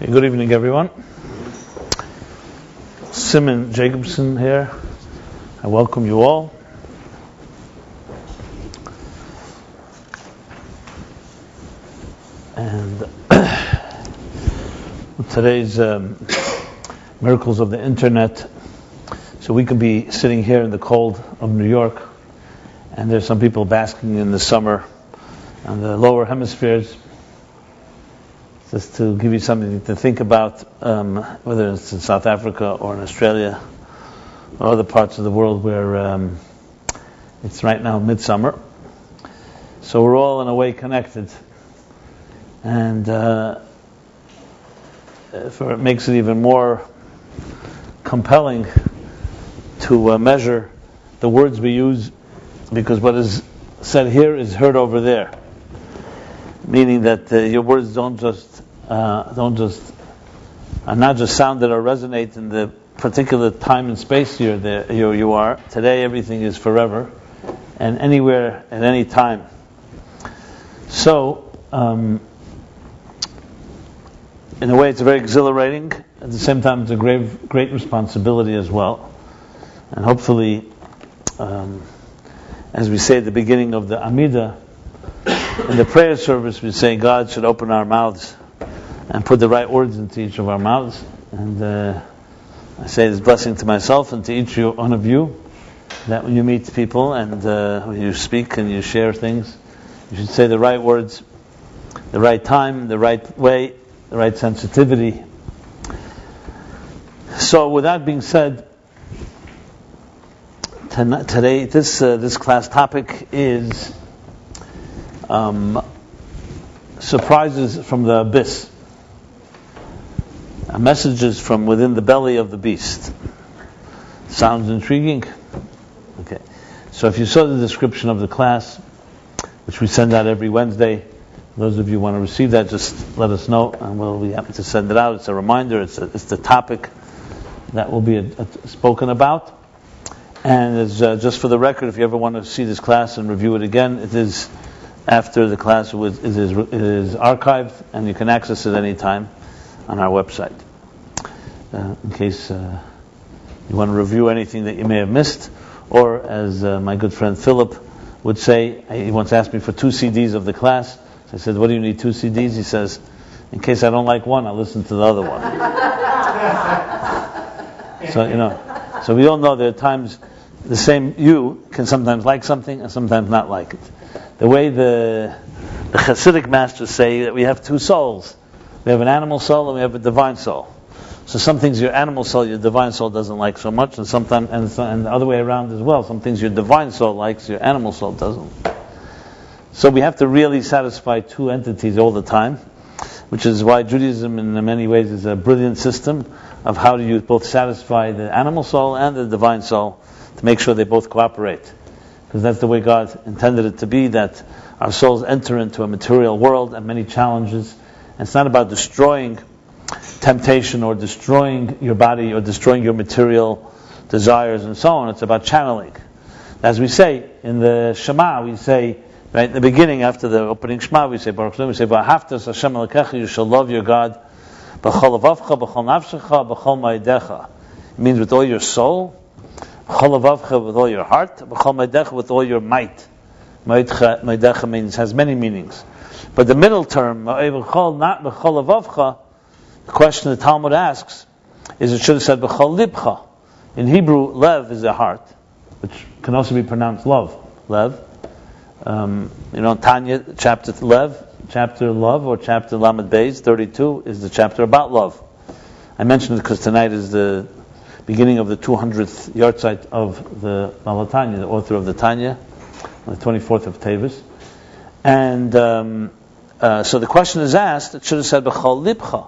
Okay, good evening, everyone. Rabbi Jacobson here. I welcome you all. And today's miracles of the internet. So we could be sitting here in the cold of New York, and there's some people basking in the summer on the lower hemispheres. Just to give you something to think about, whether it's in South Africa or in Australia or other parts of the world where it's right now midsummer. So we're all in a way connected. And it makes it even more compelling to measure the words we use, because what is said here is heard over there. Meaning that your words are not just sounded or resonate in the particular time and space you are. Today everything is forever and anywhere at any time. So, in a way it's very exhilarating. At the same time it's a great responsibility as well. And hopefully, as we say at the beginning of the Amidah, in the prayer service we say God should open our mouths and put the right words into each of our mouths. And I say this blessing to myself and to each one of you, that when you meet people and when you speak and you share things, you should say the right words, the right time, the right way, the right sensitivity. So with that being said, today this class topic is surprises from the abyss. Messages from within the belly of the beast. Sounds intriguing? Okay. So if you saw the description of the class, which we send out every Wednesday, those of you who want to receive that, just let us know and we'll be happy to send it out. It's a reminder, it's the topic that will be spoken about. And it's, just for the record, if you ever want to see this class and review it again, it is after the class it is archived, and you can access it any time on our website. In case you want to review anything that you may have missed, or as my good friend Philip would say, he once asked me for 2 CDs of the class. So I said, "What do you need 2 CDs?" He says, "In case I don't like one, I'll listen to the other one." So we all know there are times the same you can sometimes like something and sometimes not like it. The way the Hasidic masters say that we have 2 souls. We have an animal soul and we have a divine soul. So some things your animal soul, your divine soul doesn't like so much, and sometimes and the other way around as well. Some things your divine soul likes, your animal soul doesn't. So we have to really satisfy 2 entities all the time, which is why Judaism in many ways is a brilliant system of how do you both satisfy the animal soul and the divine soul to make sure they both cooperate. Because that's the way God intended it to be, that our souls enter into a material world and many challenges. And it's not about destroying temptation or destroying your body or destroying your material desires and so on. It's about channeling. As we say in the Shema, we say, right in the beginning after the opening Shema, we say, Baruch Shem, we say, V'ahavtas Hashem Elokecha, you shall love your God, b'chol levavcha, b'chol nafshecha, b'chol ma'edecha. It means with all your soul, b'chol levavcha, with all your heart, b'chol ma'edecha, with all your might. Ma'edecha means, has many meanings. But the middle term, not b'chol levavcha, the question the Talmud asks is, it should have said b'chol libcha. In Hebrew, lev is a heart, which can also be pronounced love. Lev. Tanya, chapter love, or chapter Lamed Beis, 32, is the chapter about love. I mentioned it because tonight is the beginning of the 200th yahrzeit of the Baal Tanya, the author of the Tanya, on the 24th of Tevis. And so the question is asked, it should have said b'chol libcha.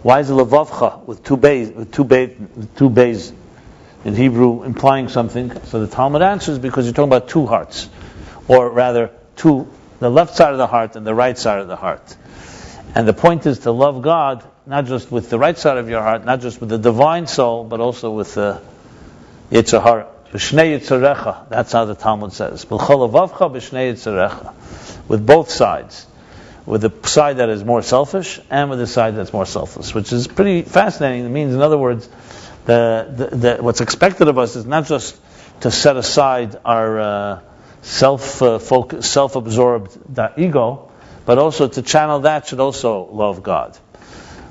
Why is it levavcha with two bays in Hebrew implying something? So the Talmud answers, because you're talking about 2 hearts, or rather the left side of the heart and the right side of the heart. And the point is to love God not just with the right side of your heart, not just with the divine soul, but also with the Yetzer Hara. B'shnei Yitzarecha, that's how the Talmud says. B'chol levavcha b'shnei Yitzarecha, with both sides. with the side that is more selfish and with the side that's more selfless, which is pretty fascinating. It means, in other words, what's expected of us is not just to set aside our self-focused, self-absorbed ego, but also to channel that should also love God.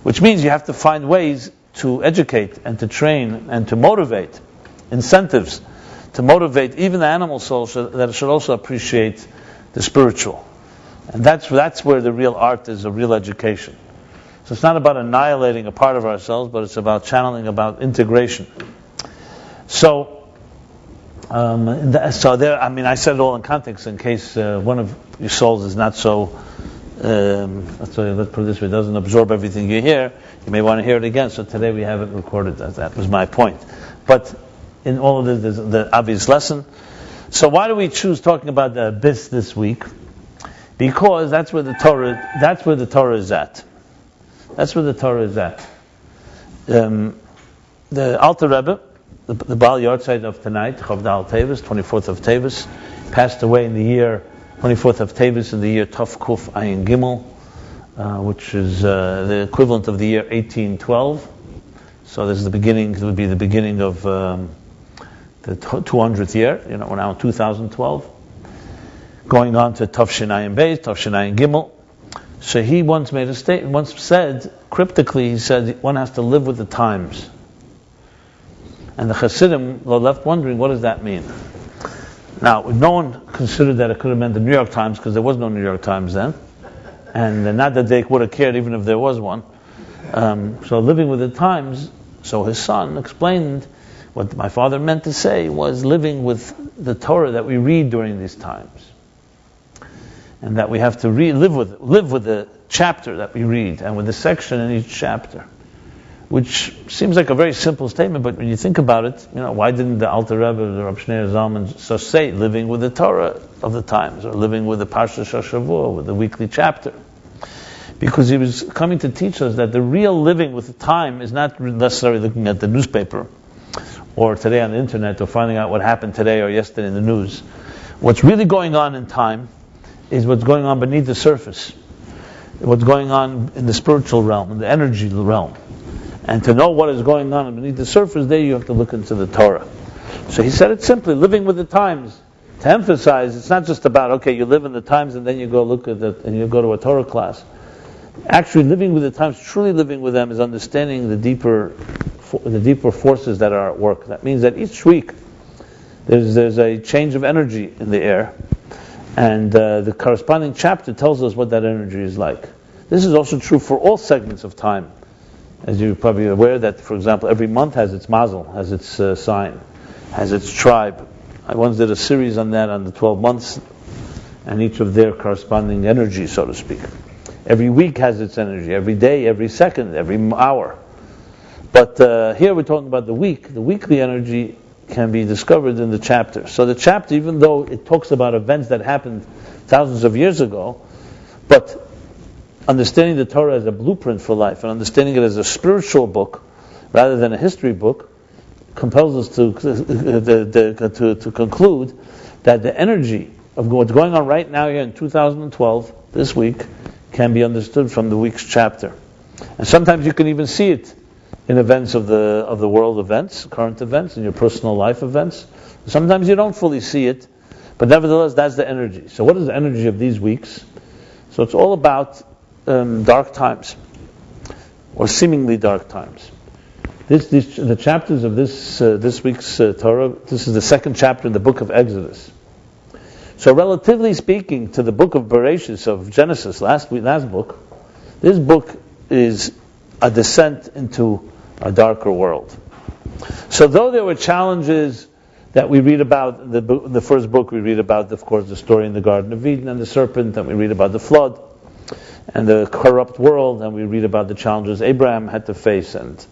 Which means you have to find ways to educate and to train and to motivate, incentives to motivate even the animal soul that it should also appreciate the spiritual. And that's where the real art is, a real education. So it's not about annihilating a part of ourselves, but it's about channeling, about integration. So I said it all in context in case one of your souls is not so, let's put it this way, doesn't absorb everything you hear. You may want to hear it again. So today we have it recorded. That was my point. But in all of this, there's the obvious lesson. So why do we choose talking about the abyss this week? Because that's where the Torah is at. That's where the Torah is at. The Alter Rebbe, the Baal Yortzeit of tonight, Chavdal Tevis, 24th of Tevis, passed away in the year 24th of Tevis in the year Tov Kuf Ayin Gimel, which is the equivalent of the year 1812. So this is the beginning. It would be the beginning of the 200th year. We're now in 2012, going on to Tov Shinayim Beis, Tov Shinayim Gimel. So he once made a statement. Once said cryptically, he said one has to live with the times. And the Hasidim were left wondering, what does that mean? Now, no one considered that it could have meant the New York Times, because there was no New York Times then. And not that they would have cared even if there was one. So living with the times, so his son explained what my father meant to say was living with the Torah that we read during these times. And that we have to live with the chapter that we read, and with the section in each chapter. Which seems like a very simple statement, but when you think about it, why didn't the Alter Rebbe or the Rav Shneur Zalman so say living with the Torah of the times, or living with the Parsha Shavua, with the weekly chapter? Because he was coming to teach us that the real living with the time is not necessarily looking at the newspaper, or today on the internet, or finding out what happened today or yesterday in the news. What's really going on in time is what's going on beneath the surface, what's going on in the spiritual realm, in the energy realm. And to know what is going on beneath the surface, there you have to look into the Torah. So he said it simply, living with the times. To emphasize, it's not just about, okay, you live in the times and then you go look at it and you go to a Torah class. Actually, living with the times, truly living with them, is understanding the deeper forces that are at work. That means that each week there's a change of energy in the air, and the corresponding chapter tells us what that energy is like. This is also true for all segments of time. As you're probably aware that, for example, every month has its mazel, has its sign, has its tribe. I once did a series on that, on the 12 months, and each of their corresponding energy, so to speak. Every week has its energy, every day, every second, every hour. But here we're talking about the week. The weekly energy can be discovered in the chapter. So the chapter, even though it talks about events that happened thousands of years ago, but understanding the Torah as a blueprint for life and understanding it as a spiritual book rather than a history book compels us to conclude that the energy of what's going on right now here in 2012, this week, can be understood from the week's chapter. And sometimes you can even see it in events of the world events, current events, in your personal life events. Sometimes you don't fully see it, but nevertheless that's the energy. So what is the energy of these weeks? So it's all about dark times, or seemingly dark times. The chapters of this week's Torah. This is the second chapter in the book of Exodus. So, relatively speaking, to the book of Bereshit, of Genesis, last book, this book is a descent into a darker world. So, though there were challenges that we read about in the first book, we read about, of course, the story in the Garden of Eden and the serpent, and we read about the flood and the corrupt world, and we read about the challenges Abraham had to face, and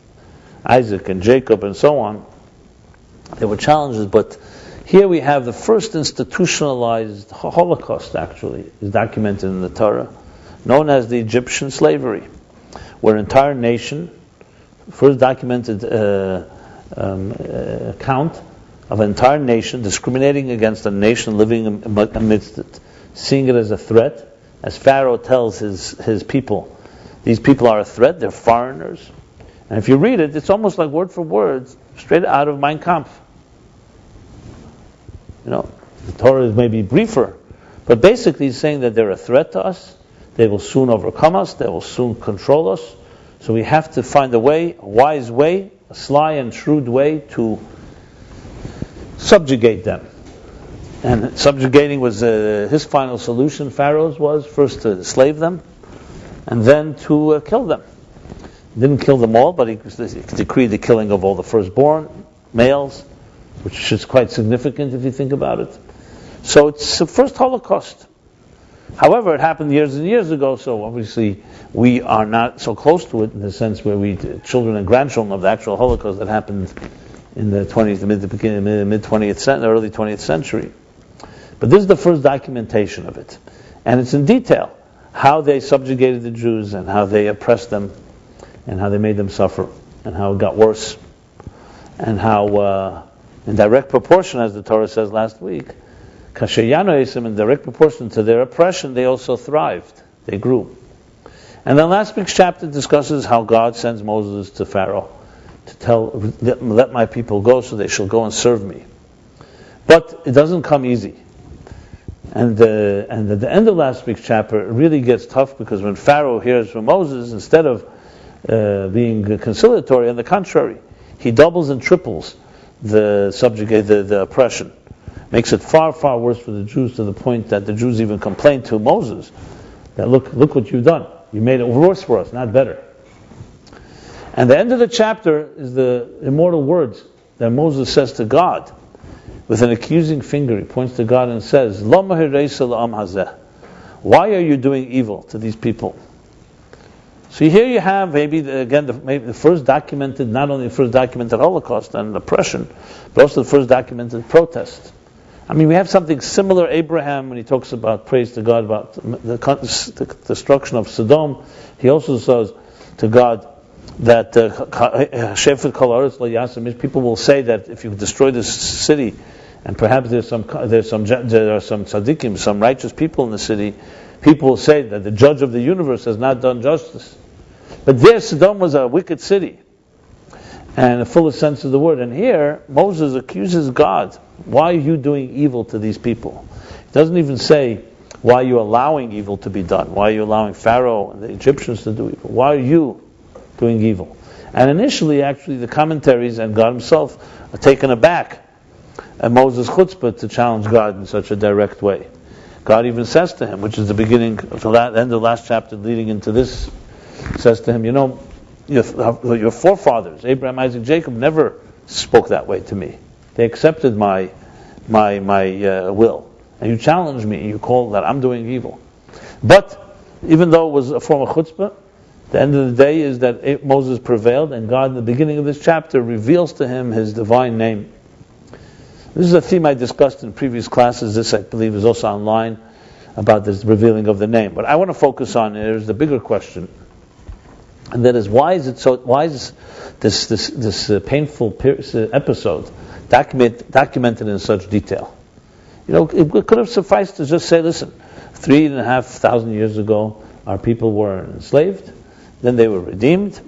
Isaac and Jacob and so on. There were challenges, but here we have the first institutionalized Holocaust, actually, is documented in the Torah, known as the Egyptian slavery, where an entire nation, first documented account of an entire nation discriminating against a nation living amidst it, seeing it as a threat, as Pharaoh tells his people, these people are a threat, they're foreigners. And if you read it, it's almost like word for word, straight out of Mein Kampf. The Torah is maybe briefer, but basically he's saying that they're a threat to us, they will soon overcome us, they will soon control us, so we have to find a wise way, a sly and shrewd way to subjugate them. And subjugating was his final solution, Pharaoh's, was first to slave them, and then to kill them. He didn't kill them all, but he decreed the killing of all the firstborn males, which is quite significant if you think about it. So it's the first Holocaust. However, it happened years and years ago, so obviously we are not so close to it in the sense where we children and grandchildren of the actual Holocaust that happened in the mid 20th century, early 20th century. But this is the first documentation of it, and it's in detail how they subjugated the Jews and how they oppressed them and how they made them suffer and how it got worse and how in direct proportion, as the Torah says last week, in direct proportion to their oppression, they also thrived. They grew. And then last week's chapter discusses how God sends Moses to Pharaoh to let my people go so they shall go and serve me. But it doesn't come easy. And at the end of last week's chapter, it really gets tough because when Pharaoh hears from Moses, instead of being conciliatory, on the contrary, he doubles and triples the oppression. Makes it far, far worse for the Jews, to the point that the Jews even complained to Moses that look what you've done. You made it worse for us, not better. And the end of the chapter is the immortal words that Moses says to God. With an accusing finger, he points to God and says, Lama hireisa la'am hazeh. Why are you doing evil to these people? So here you have maybe the first documented, not only the first documented Holocaust and oppression, but also the first documented protest. I mean, we have something similar. Abraham, when he talks about praise to God about the destruction of Sodom, he also says to God that people will say that if you destroy this city, and perhaps there are some tzaddikim, some righteous people in the city, people will say that the judge of the universe has not done justice. But there, Sodom was a wicked city, and the fullest sense of the word. And here, Moses accuses God, why are you doing evil to these people? He doesn't even say, why are you allowing evil to be done? Why are you allowing Pharaoh and the Egyptians to do evil? Why are you doing evil? And initially, actually, the commentaries and God himself are taken aback at Moses' chutzpah to challenge God in such a direct way. God even says to him, which is the beginning of the end of the last chapter leading into this, says to him, your forefathers, Abraham, Isaac, Jacob, never spoke that way to me. They accepted my will. And you challenge me, and you call that I'm doing evil. But, even though it was a form of chutzpah, the end of the day is that Moses prevailed, and God, in the beginning of this chapter, reveals to him his divine name. This is a theme I discussed in previous classes. This, I believe, is also online, about this revealing of the name. But I want to focus on is the bigger question, and that is, why is this painful episode documented in such detail? It could have sufficed to just say, listen, 3,500 years ago, our people were enslaved, then they were redeemed,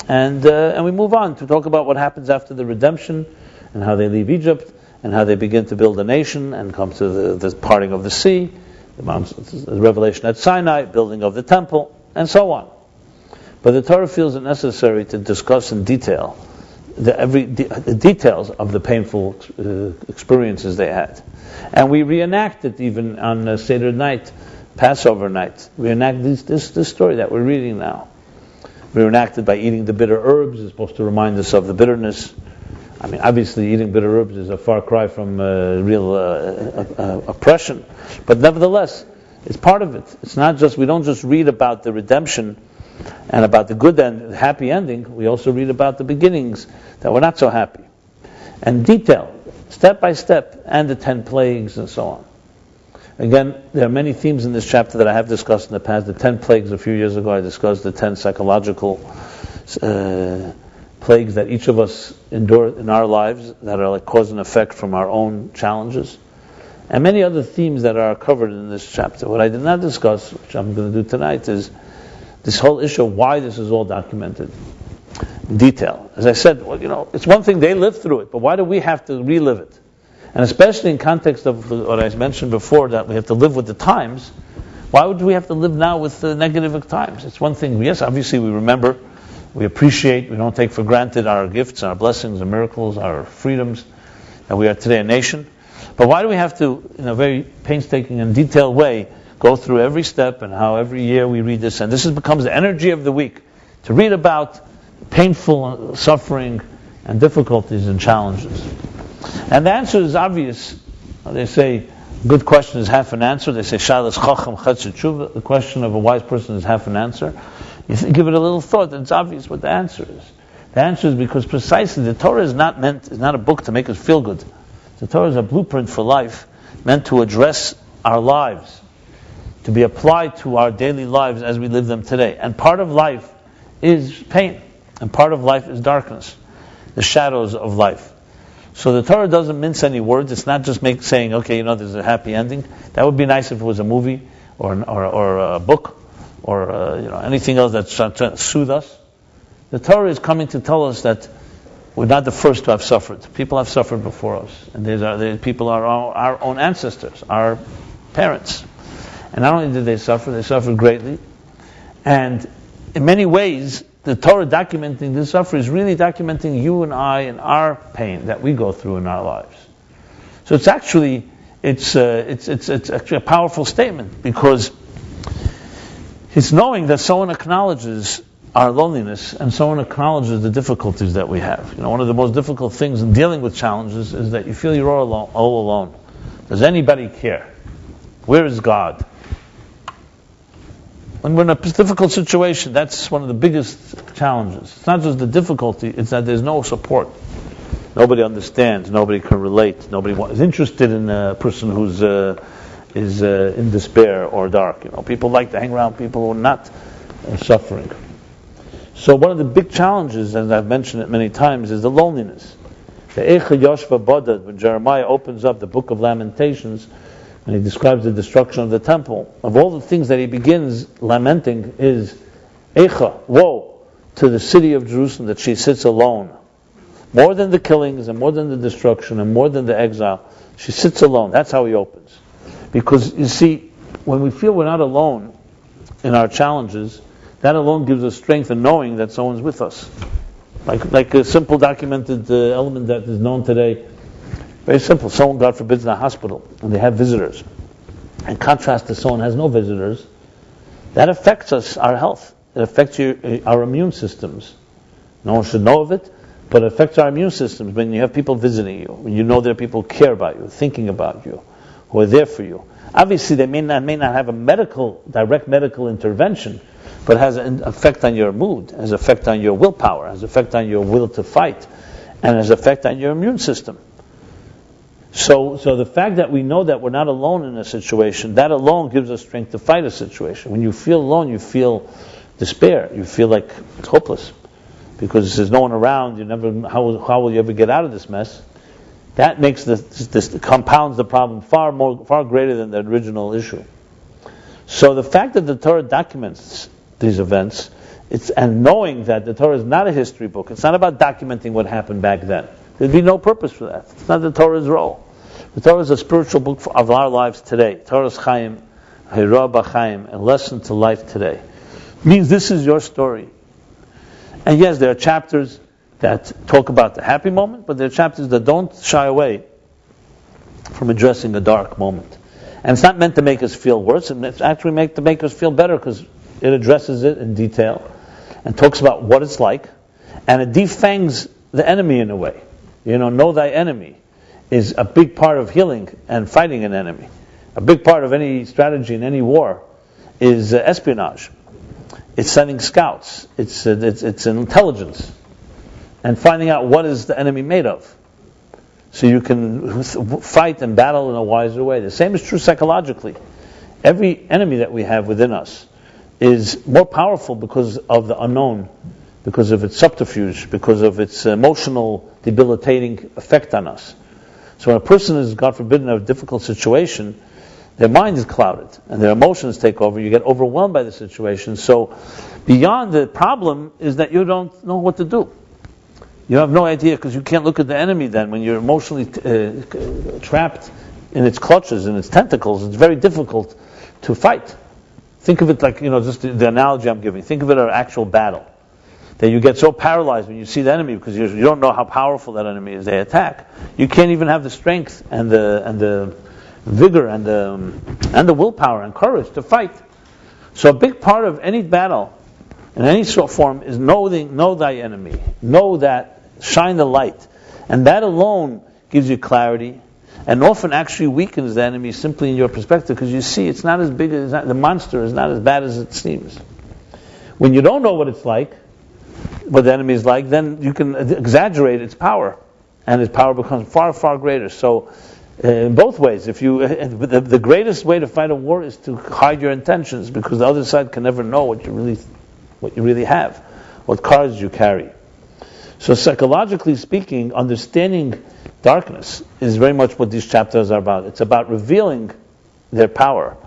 and we move on to talk about what happens after the redemption, and how they leave Egypt, and how they begin to build a nation, and come to the parting of the sea, the revelation at Sinai, building of the temple, and so on. But the Torah feels it necessary to discuss in detail the details of the painful experiences they had. And we reenact it even on Seder night, Passover night. We enact this story that we're reading now. We reenact it by eating the bitter herbs. It's supposed to remind us of the bitterness. I mean, obviously eating bitter herbs is a far cry from real oppression. But nevertheless, it's part of it. It's not just, we don't just read about the redemption and about the good and happy ending. We also read about the beginnings that were not so happy. And detail, step by step, and the 10 plagues and so on. Again, there are many themes in this chapter that I have discussed in the past. The 10 plagues, a few years ago, I discussed the 10 psychological plagues that each of us endure in our lives that are like cause and effect from our own challenges. and many other themes that are covered in this chapter. What I did not discuss, which I'm going to do tonight, is this whole issue of why this is all documented in detail. As I said, it's one thing they lived through it, but why do we have to relive it? And especially in context of what I mentioned before, that we have to live with the times. Why would we have to live now with the negative times? It's one thing, yes, obviously we remember, we appreciate, we don't take for granted our gifts, our blessings, our miracles, our freedoms, that we are today a nation. But why do we have to, in a very painstaking and detailed way, go through every step and how every year we read this? And this becomes the energy of the week, to read about painful suffering and difficulties and challenges. And the answer is obvious. They say, good question is half an answer. They say, Shalas Chacham Chetz Tshuva. The question of a wise person is half an answer. You give it a little thought, and it's obvious what the answer is. The answer is because precisely the Torah is not a book to make us feel good. The Torah is a blueprint for life, meant to address our lives, to be applied to our daily lives as we live them today. And part of life is pain, and part of life is darkness, the shadows of life. So the Torah doesn't mince any words. It's not just saying, okay, there's a happy ending. That would be nice if it was a movie or a book or anything else that's trying to soothe us. The Torah is coming to tell us that we're not the first to have suffered. People have suffered before us, and people are our own ancestors, our parents. And not only did they suffered greatly. And in many ways, the Torah documenting this suffering is really documenting you and I and our pain that we go through in our lives. So it's actually a powerful statement, because it's knowing that someone acknowledges our loneliness and someone acknowledges the difficulties that we have. One of the most difficult things in dealing with challenges is that you feel you're all alone. Does anybody care? Where is God? When we're in a difficult situation, that's one of the biggest challenges. It's not just the difficulty, it's that there's no support. Nobody understands, nobody can relate, nobody is interested in a person who's is in despair or dark. People like to hang around people who are not suffering. So one of the big challenges, and I've mentioned it many times, is the loneliness. The Eicha Yoshva Bodad, when Jeremiah opens up the book of Lamentations, and he describes the destruction of the temple, of all the things that he begins lamenting is Eicha, woe to the city of Jerusalem that she sits alone. More than the killings and more than the destruction and more than the exile, she sits alone. That's how he opens. Because you see, when we feel we're not alone in our challenges, that alone gives us strength in knowing that someone's with us. Like a simple documented element that is known today. Very simple. Someone, God forbid, is in a hospital and they have visitors. In contrast to someone who has no visitors, that affects us, our health. It affects our immune systems. No one should know of it, but it affects our immune systems when you have people visiting you, when you know there are people who care about you, thinking about you, who are there for you. Obviously, they may not have a direct medical intervention, but it has an effect on your mood, has an effect on your willpower, has an effect on your will to fight, and has an effect on your immune system. So the fact that we know that we're not alone in a situation, that alone gives us strength to fight a situation. When you feel alone, you feel despair. You feel like it's hopeless because there's no one around. How will you ever get out of this mess? That makes this compounds the problem far greater than the original issue. So the fact that the Torah documents these events, and knowing that the Torah is not a history book, it's not about documenting what happened back then. There'd be no purpose for that. It's not the Torah's role. The Torah is a spiritual book of our lives today. Torah's Chaim, Vaeira b'Chaim, a lesson to life today. It means this is your story. And yes, there are chapters that talk about the happy moment, but there are chapters that don't shy away from addressing a dark moment. And it's not meant to make us feel worse, it's actually meant to make us feel better, because it addresses it in detail and talks about what it's like, and it defangs the enemy in a way. Know thy enemy is a big part of healing and fighting an enemy. A big part of any strategy in any war is espionage. It's sending scouts. It's intelligence. And finding out what is the enemy made of. So you can fight and battle in a wiser way. The same is true psychologically. Every enemy that we have within us is more powerful because of the unknown, because of its subterfuge, because of its emotional debilitating effect on us. So when a person is, God forbid, in a difficult situation, their mind is clouded and their emotions take over. You get overwhelmed by the situation. So beyond the problem is that you don't know what to do. You have no idea because you can't look at the enemy then. When you're emotionally trapped in its clutches, in its tentacles, it's very difficult to fight. Think of it like, just the analogy I'm giving. Think of it as an actual battle. That you get so paralyzed when you see the enemy because you don't know how powerful that enemy is. They attack. You can't even have the strength and the vigor and the willpower and courage to fight. So a big part of any battle in any sort of form is know thy enemy. Know that, shine the light. And that alone gives you clarity and often actually weakens the enemy simply in your perspective because you see it's not as big as the monster is not as bad as it seems. When you don't know what it's like, what the enemy is like, then you can exaggerate its power, and its power becomes far, far greater. So, in both ways, the greatest way to fight a war is to hide your intentions, because the other side can never know what you really have, what cards you carry. So, psychologically speaking, understanding darkness is very much what these chapters are about. It's about revealing their power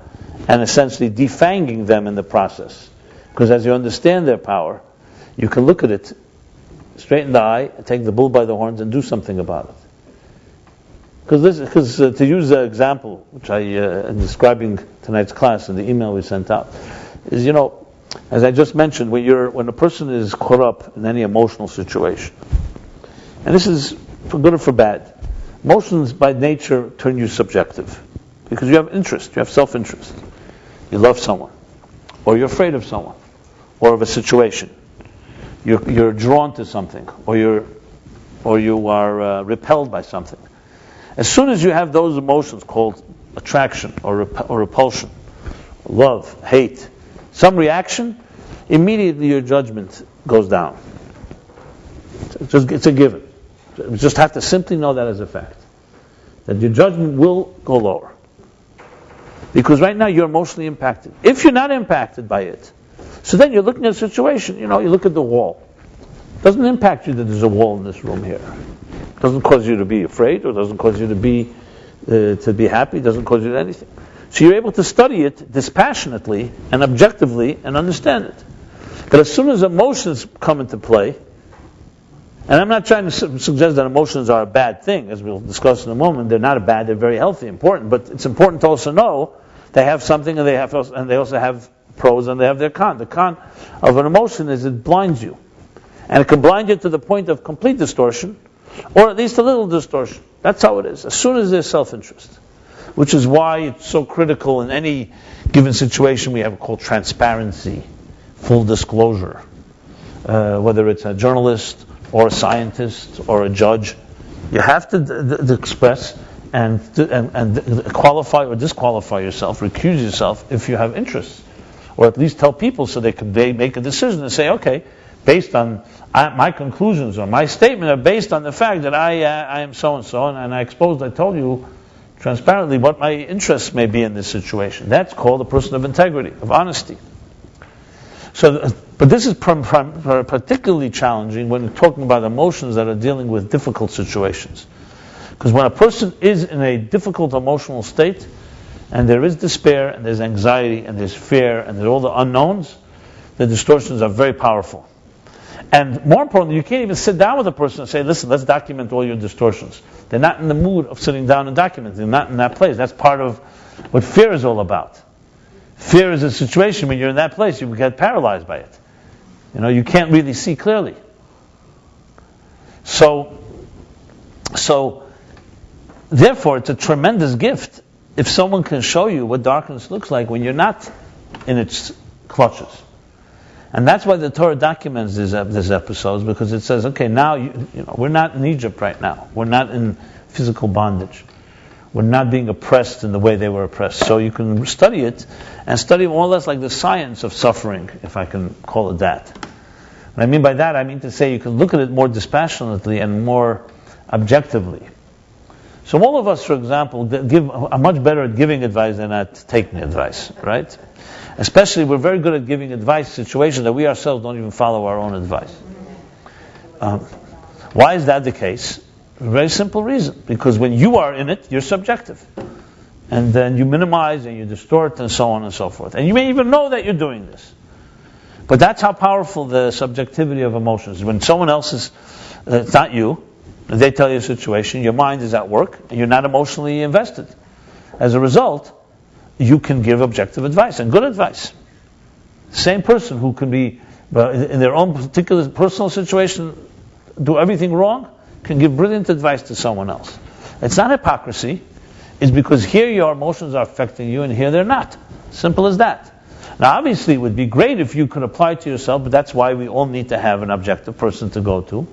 and essentially defanging them in the process. Because as you understand their power, you can look at it straight in the eye, take the bull by the horns, and do something about it. Because to use the example which I am describing tonight's class in the email we sent out, is as I just mentioned, when a person is caught up in any emotional situation, and this is for good or for bad, emotions by nature turn you subjective because you have interest, you have self-interest, you love someone, or you're afraid of someone, or of a situation. You're drawn to something, or you are repelled by something. As soon as you have those emotions called attraction or repulsion, love, hate, some reaction, immediately your judgment goes down. It's a given. You just have to simply know that as a fact. That your judgment will go lower. Because right now you're emotionally impacted. If you're not impacted by it, so then you're looking at a situation, you look at the wall. It doesn't impact you that there's a wall in this room here. It doesn't cause you to be afraid, or doesn't cause you to be happy, it doesn't cause you to anything. So you're able to study it dispassionately and objectively and understand it. But as soon as emotions come into play, and I'm not trying to suggest that emotions are a bad thing, as we'll discuss in a moment. They're not bad, they're very healthy, important. But it's important to also know they have something, and they also have pros and they have their con. The con of an emotion is it blinds you. And it can blind you to the point of complete distortion, or at least a little distortion. That's how it is. As soon as there's self-interest. Which is why it's so critical in any given situation we have called transparency, full disclosure. Whether it's a journalist, or a scientist, or a judge, you have to express and qualify or disqualify yourself, recuse yourself if you have interests, or at least tell people so they make a decision and say, okay, based on my conclusions or my statement are based on the fact that I am so and so, and I told you transparently what my interests may be in this situation. That's called a person of integrity, of honesty. But this is particularly challenging when we're talking about emotions that are dealing with difficult situations. Because when a person is in a difficult emotional state, and there is despair, and there's anxiety, and there's fear, and there's all the unknowns, the distortions are very powerful. And more importantly, you can't even sit down with a person and say, listen, let's document all your distortions. They're not in the mood of sitting down and documenting. They're not in that place. That's part of what fear is all about. Fear is a situation when you're in that place, you get paralyzed by it. You can't really see clearly. So therefore, it's a tremendous gift if someone can show you what darkness looks like when you're not in its clutches. And that's why the Torah documents these episodes, because it says, okay, now we're not in Egypt right now. We're not in physical bondage. We're not being oppressed in the way they were oppressed. So you can study it, and study more or less like the science of suffering, if I can call it that. What I mean by that, I mean to say you can look at it more dispassionately and more objectively. So all of us, for example, are much better at giving advice than at taking advice, right? Especially, we're very good at giving advice in situations that we ourselves don't even follow our own advice. Why is that the case? A very simple reason. Because when you are in it, you're subjective. And then you minimize and you distort and so on and so forth. And you may even know that you're doing this. But that's how powerful the subjectivity of emotions is. When someone else is, it's not you, and they tell you a situation, your mind is at work, and you're not emotionally invested. As a result, you can give objective advice, and good advice. Same person who can be, in their own particular personal situation, do everything wrong, can give brilliant advice to someone else. It's not hypocrisy. It's because here your emotions are affecting you, and here they're not. Simple as that. Now, obviously, it would be great if you could apply it to yourself, but that's why we all need to have an objective person to go to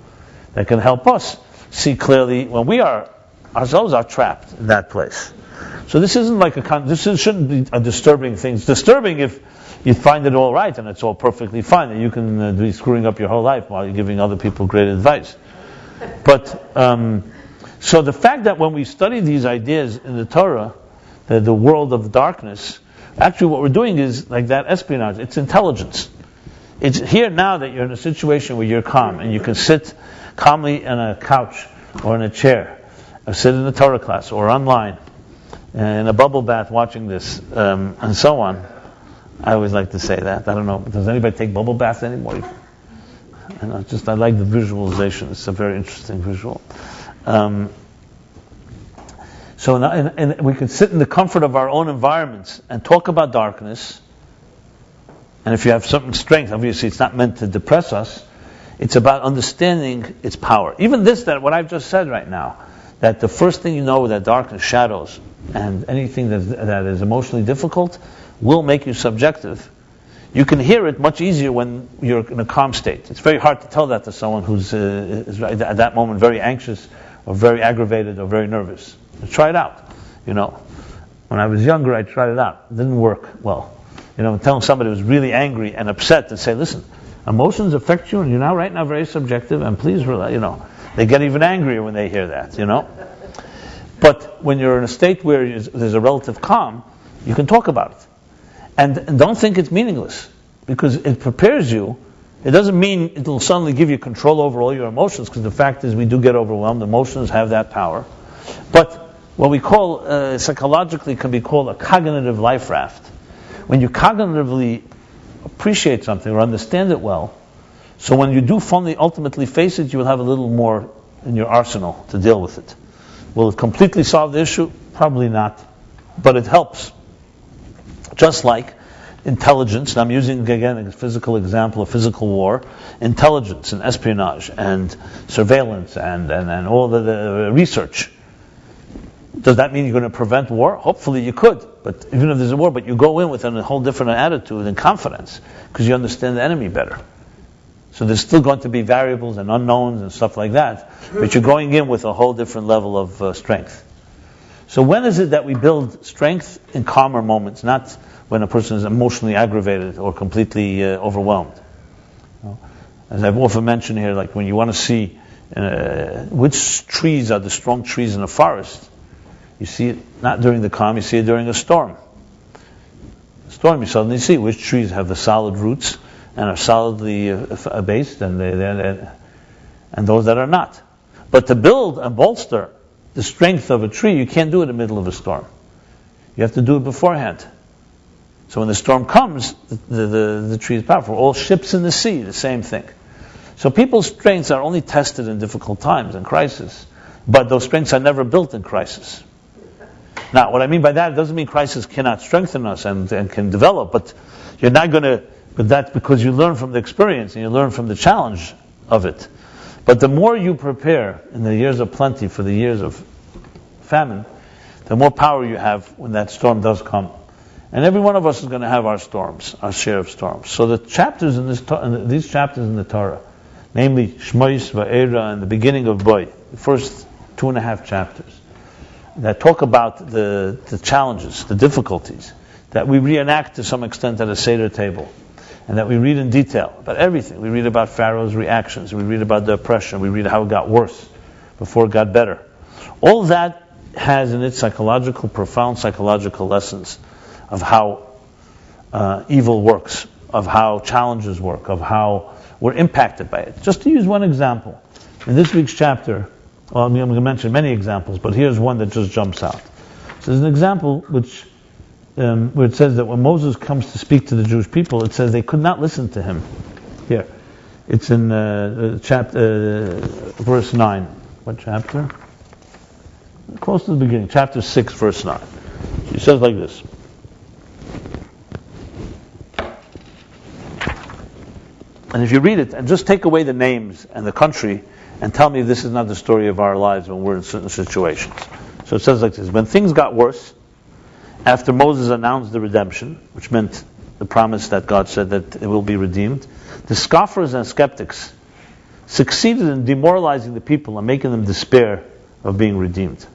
that can help us see clearly when we ourselves are trapped in that place. So this isn't like shouldn't be a disturbing thing. It's disturbing if you find it all right and it's all perfectly fine, and you can be screwing up your whole life while you're giving other people great advice. But so the fact that when we study these ideas in the Torah, the world of darkness, actually what we're doing is like that espionage. It's intelligence. It's here now that you're in a situation where you're calm and you can sit calmly in a couch or in a chair, or sit in a Torah class or online in a bubble bath watching this, and so on. I always like to say that. I don't know, does anybody take bubble baths anymore? I like the visualization. It's a very interesting visual. So and we can sit in the comfort of our own environments and talk about darkness. And if you have certain strength, obviously it's not meant to depress us. It's about understanding its power. Even that what I've just said right now, that the first thing you know that darkness, shadows, and anything that is emotionally difficult will make you subjective. You can hear it much easier when you're in a calm state. It's very hard to tell that to someone who's is at that moment very anxious or very aggravated or very nervous. Try it out. When I was younger, I tried it out. It didn't work well. Telling somebody who was really angry and upset to say, listen, emotions affect you and you're now right now very subjective, and please, they get even angrier when they hear that, But when you're in a state where there's a relative calm, you can talk about it. And don't think it's meaningless, because it prepares you. It doesn't mean it will suddenly give you control over all your emotions, because the fact is we do get overwhelmed. Emotions have that power. But what we call, psychologically, can be called a cognitive life raft. When you cognitively appreciate something or understand it well, so when you do finally ultimately face it, you will have a little more in your arsenal to deal with it. Will it completely solve the issue? Probably not. But it helps. Just like intelligence, and I'm using again a physical example of physical war, intelligence and espionage and surveillance and all the research. Does that mean you're going to prevent war? Hopefully you could. But even if there's a war, but you go in with a whole different attitude and confidence, because you understand the enemy better. So there's still going to be variables and unknowns and stuff like that, but you're going in with a whole different level of strength. So when is it that we build strength? In calmer moments, not when a person is emotionally aggravated or completely overwhelmed. As I've often mentioned here, like when you want to see which trees are the strong trees in a forest, you see it not during the calm, you see it during a storm. You suddenly see which trees have the solid roots and are solidly based, and those that are not. But to build and bolster the strength of a tree, you can't do it in the middle of a storm. You have to do it beforehand. So when the storm comes, the tree is powerful. All ships in the sea, the same thing. So people's strengths are only tested in difficult times, in crisis. But those strengths are never built in crisis. Now, what I mean by that, it doesn't mean crisis cannot strengthen us and can develop, but you're not going to, but that's because you learn from the experience and you learn from the challenge of it. But the more you prepare in the years of plenty for the years of famine, the more power you have when that storm does come. And every one of us is going to have our storms, our share of storms. So the chapters in these chapters in the Torah, namely Shmois, Vaeira, and the beginning of Boy, the first 2.5 chapters, that talk about the challenges, the difficulties, that we reenact to some extent at a Seder table, and that we read in detail about everything. We read about Pharaoh's reactions, we read about the oppression, we read how it got worse before it got better. All that has in it profound psychological lessons of how evil works, of how challenges work, of how we're impacted by it. Just to use one example, in this week's chapter Well, I'm going to mention many examples, but here's one that just jumps out. So there's an example which where it says that when Moses comes to speak to the Jewish people, it says they could not listen to him. Here, it's in verse 9. What chapter? Close to the beginning, chapter 6, verse 9. He says like this. And if you read it, and just take away the names and the country, and tell me this is not the story of our lives when we're in certain situations. So it says like this: when things got worse, after Moses announced the redemption, which meant the promise that God said that it will be redeemed, the scoffers and skeptics succeeded in demoralizing the people and making them despair of being redeemed.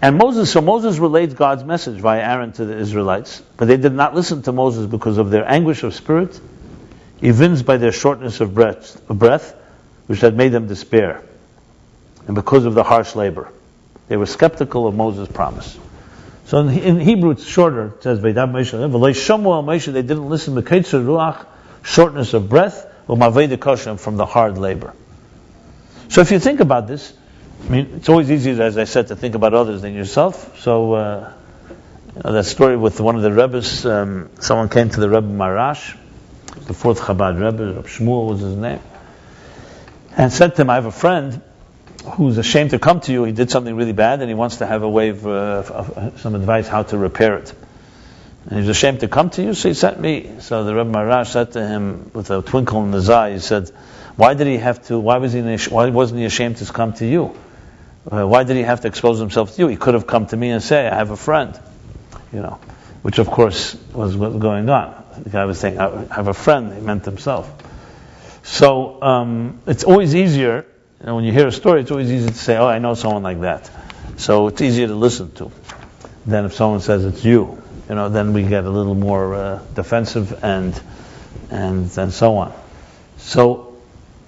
And Moses relayed God's message via Aaron to the Israelites, but they did not listen to Moses because of their anguish of spirit, evinced by their shortness of breath, which had made them despair, and because of the harsh labor. They were skeptical of Moses' promise. So in Hebrew it's shorter. It says, they didn't listen to shortness of breath, from the hard labor. So if you think about this, I mean, it's always easier, as I said, to think about others than yourself. So that story with one of the Rebbes, someone came to the Rebbe Marash, the fourth Chabad Rebbe, Reb Shmuel was his name, and said to him, I have a friend who's ashamed to come to you. He did something really bad, and he wants to have a way of some advice how to repair it. And he's ashamed to come to you, so he sent me. So the Rebbe Marash said to him, with a twinkle in his eye, he said, why wasn't he ashamed to come to you? Why did he have to expose himself to you? He could have come to me and say, I have a friend. Which of course was what was going on. The guy was saying, I have a friend. He meant himself. So it's always easier, when you hear a story, it's always easy to say, oh, I know someone like that. So it's easier to listen to than if someone says it's you. Then we get a little more defensive and so on. So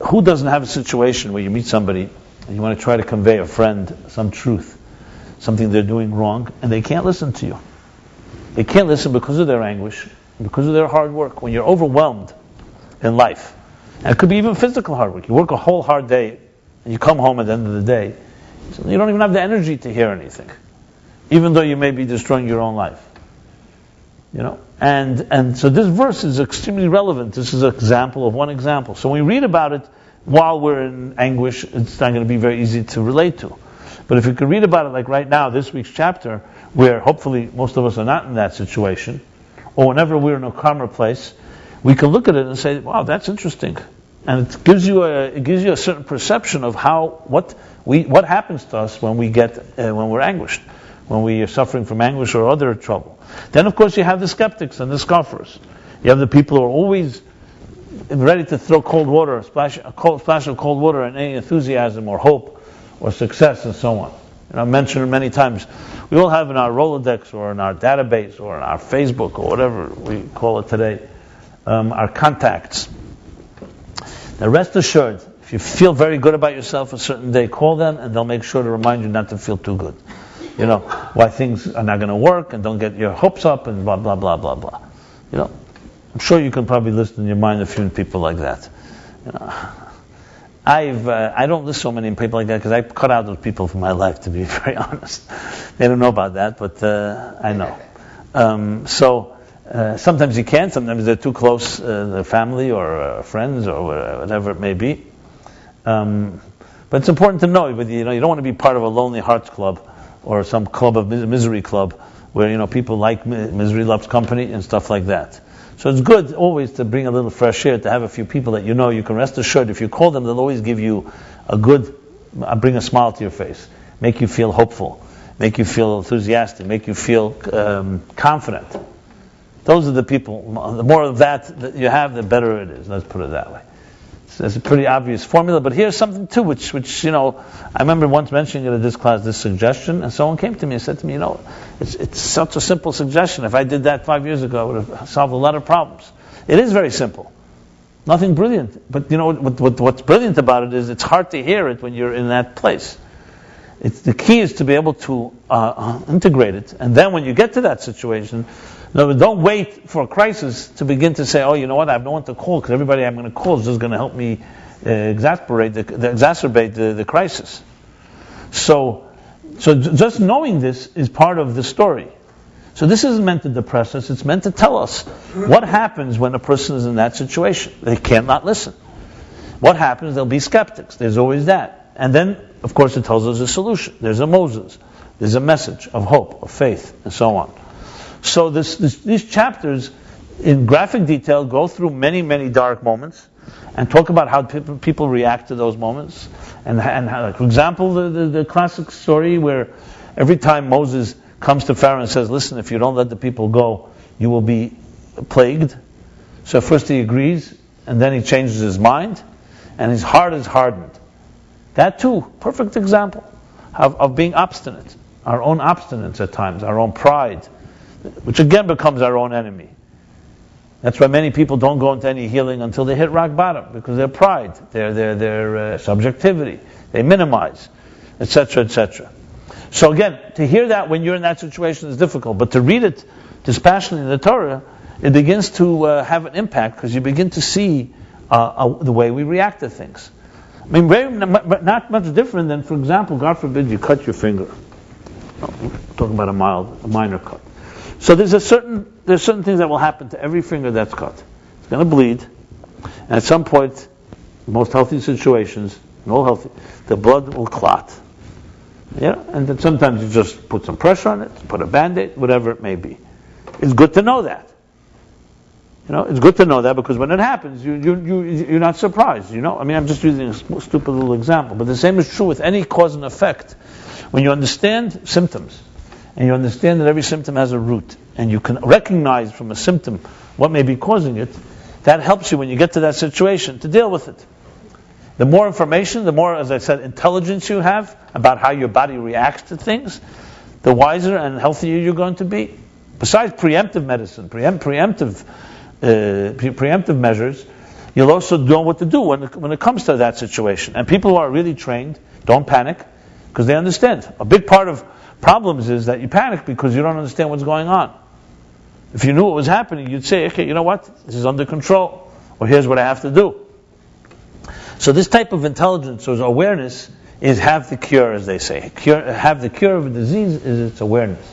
who doesn't have a situation where you meet somebody and you want to try to convey a friend some truth, something they're doing wrong, and they can't listen to you? They can't listen because of their anguish, because of their hard work. When you're overwhelmed in life, and it could be even physical hard work. You work a whole hard day, and you come home at the end of the day, so you don't even have the energy to hear anything, even though you may be destroying your own life. And so this verse is extremely relevant. This is an example of one example. So when we read about it while we're in anguish, it's not going to be very easy to relate to. But if you could read about it like right now, this week's chapter, where hopefully most of us are not in that situation, or whenever we're in a calmer place, we can look at it and say, wow, that's interesting. And it gives you a certain perception of what happens to us when we're anguished, when we are suffering from anguish or other trouble. Then, of course, you have the skeptics and the scoffers. You have the people who are always ready to throw a splash of cold water on any enthusiasm or hope or success and so on. I've mentioned it many times. We all have in our Rolodex or in our database or in our Facebook or whatever we call it today, our contacts. Now, rest assured, if you feel very good about yourself a certain day, call them and they'll make sure to remind you not to feel too good. Why things are not going to work, and don't get your hopes up, and blah, blah, blah, blah, blah. I'm sure you can probably list in your mind a few people like that. I don't list so many people like that because I cut out those people from my life, to be very honest. They don't know about that, but I know. So sometimes you can't. Sometimes they're too close, the family or friends or whatever it may be. But it's important to know. But you don't want to be part of a Lonely Hearts Club or some club of misery club where people like misery loves company and stuff like that. So it's good always to bring a little fresh air, to have a few people that you can rest assured if you call them, they'll always give you bring a smile to your face, make you feel hopeful, make you feel enthusiastic, make you feel confident. Those are the people. The more of that you have, the better it is. Let's put it that way. It's a pretty obvious formula, but here's something too, which I remember once mentioning it at this class, this suggestion, and someone came to me and said to me, it's such a simple suggestion. If I did that 5 years ago, I would have solved a lot of problems. It is very simple. Nothing brilliant. But what's brilliant about it is it's hard to hear it when you're in that place. The key is to be able to integrate it, and then when you get to that situation, don't wait for a crisis to begin to say, oh, you know what, I have no one to call because everybody I'm going to call is just going to help me exacerbate the crisis. So just knowing this is part of the story. So this isn't meant to depress us, it's meant to tell us what happens when a person is in that situation. They cannot listen. What happens? There'll be skeptics. There's always that. And then, of course, it tells us a solution. There's a Moses. There's a message of hope, of faith, and so on. So these chapters, in graphic detail, go through many, many dark moments and talk about how people react to those moments. And how, for example, the classic story where every time Moses comes to Pharaoh and says, listen, if you don't let the people go, you will be plagued. So first he agrees, and then he changes his mind, and his heart is hardened. That too, perfect example of being obstinate. Our own obstinance at times, our own pride, which again becomes our own enemy. That's why many people don't go into any healing until they hit rock bottom, because their pride, their subjectivity, they minimize, etc., etc. So again, to hear that when you're in that situation is difficult, but to read it dispassionately in the Torah, it begins to have an impact, because you begin to see the way we react to things. I mean, not much different than, for example, God forbid you cut your finger. We're talking about a minor cut. So there's certain things that will happen to every finger that's cut. It's going to bleed, and at some point, in most healthy situations, the blood will clot. Yeah, and then sometimes you just put some pressure on it, put a Band-Aid, whatever it may be. It's good to know that. It's good to know that, because when it happens, you're not surprised. I mean, I'm just using a stupid little example, but the same is true with any cause and effect. When you understand symptoms, and you understand that every symptom has a root, and you can recognize from a symptom what may be causing it, that helps you when you get to that situation to deal with it. The more information, the more, as I said, intelligence you have about how your body reacts to things, the wiser and healthier you're going to be. Besides preemptive medicine, preemptive measures, you'll also know what to do when it comes to that situation. And people who are really trained don't panic, because they understand. A big part of problems is that you panic because you don't understand what's going on. If you knew what was happening, you'd say, okay, you know what? This is under control, or here's what I have to do. So this type of intelligence or awareness is have the cure, as they say. Have the cure of a disease is its awareness.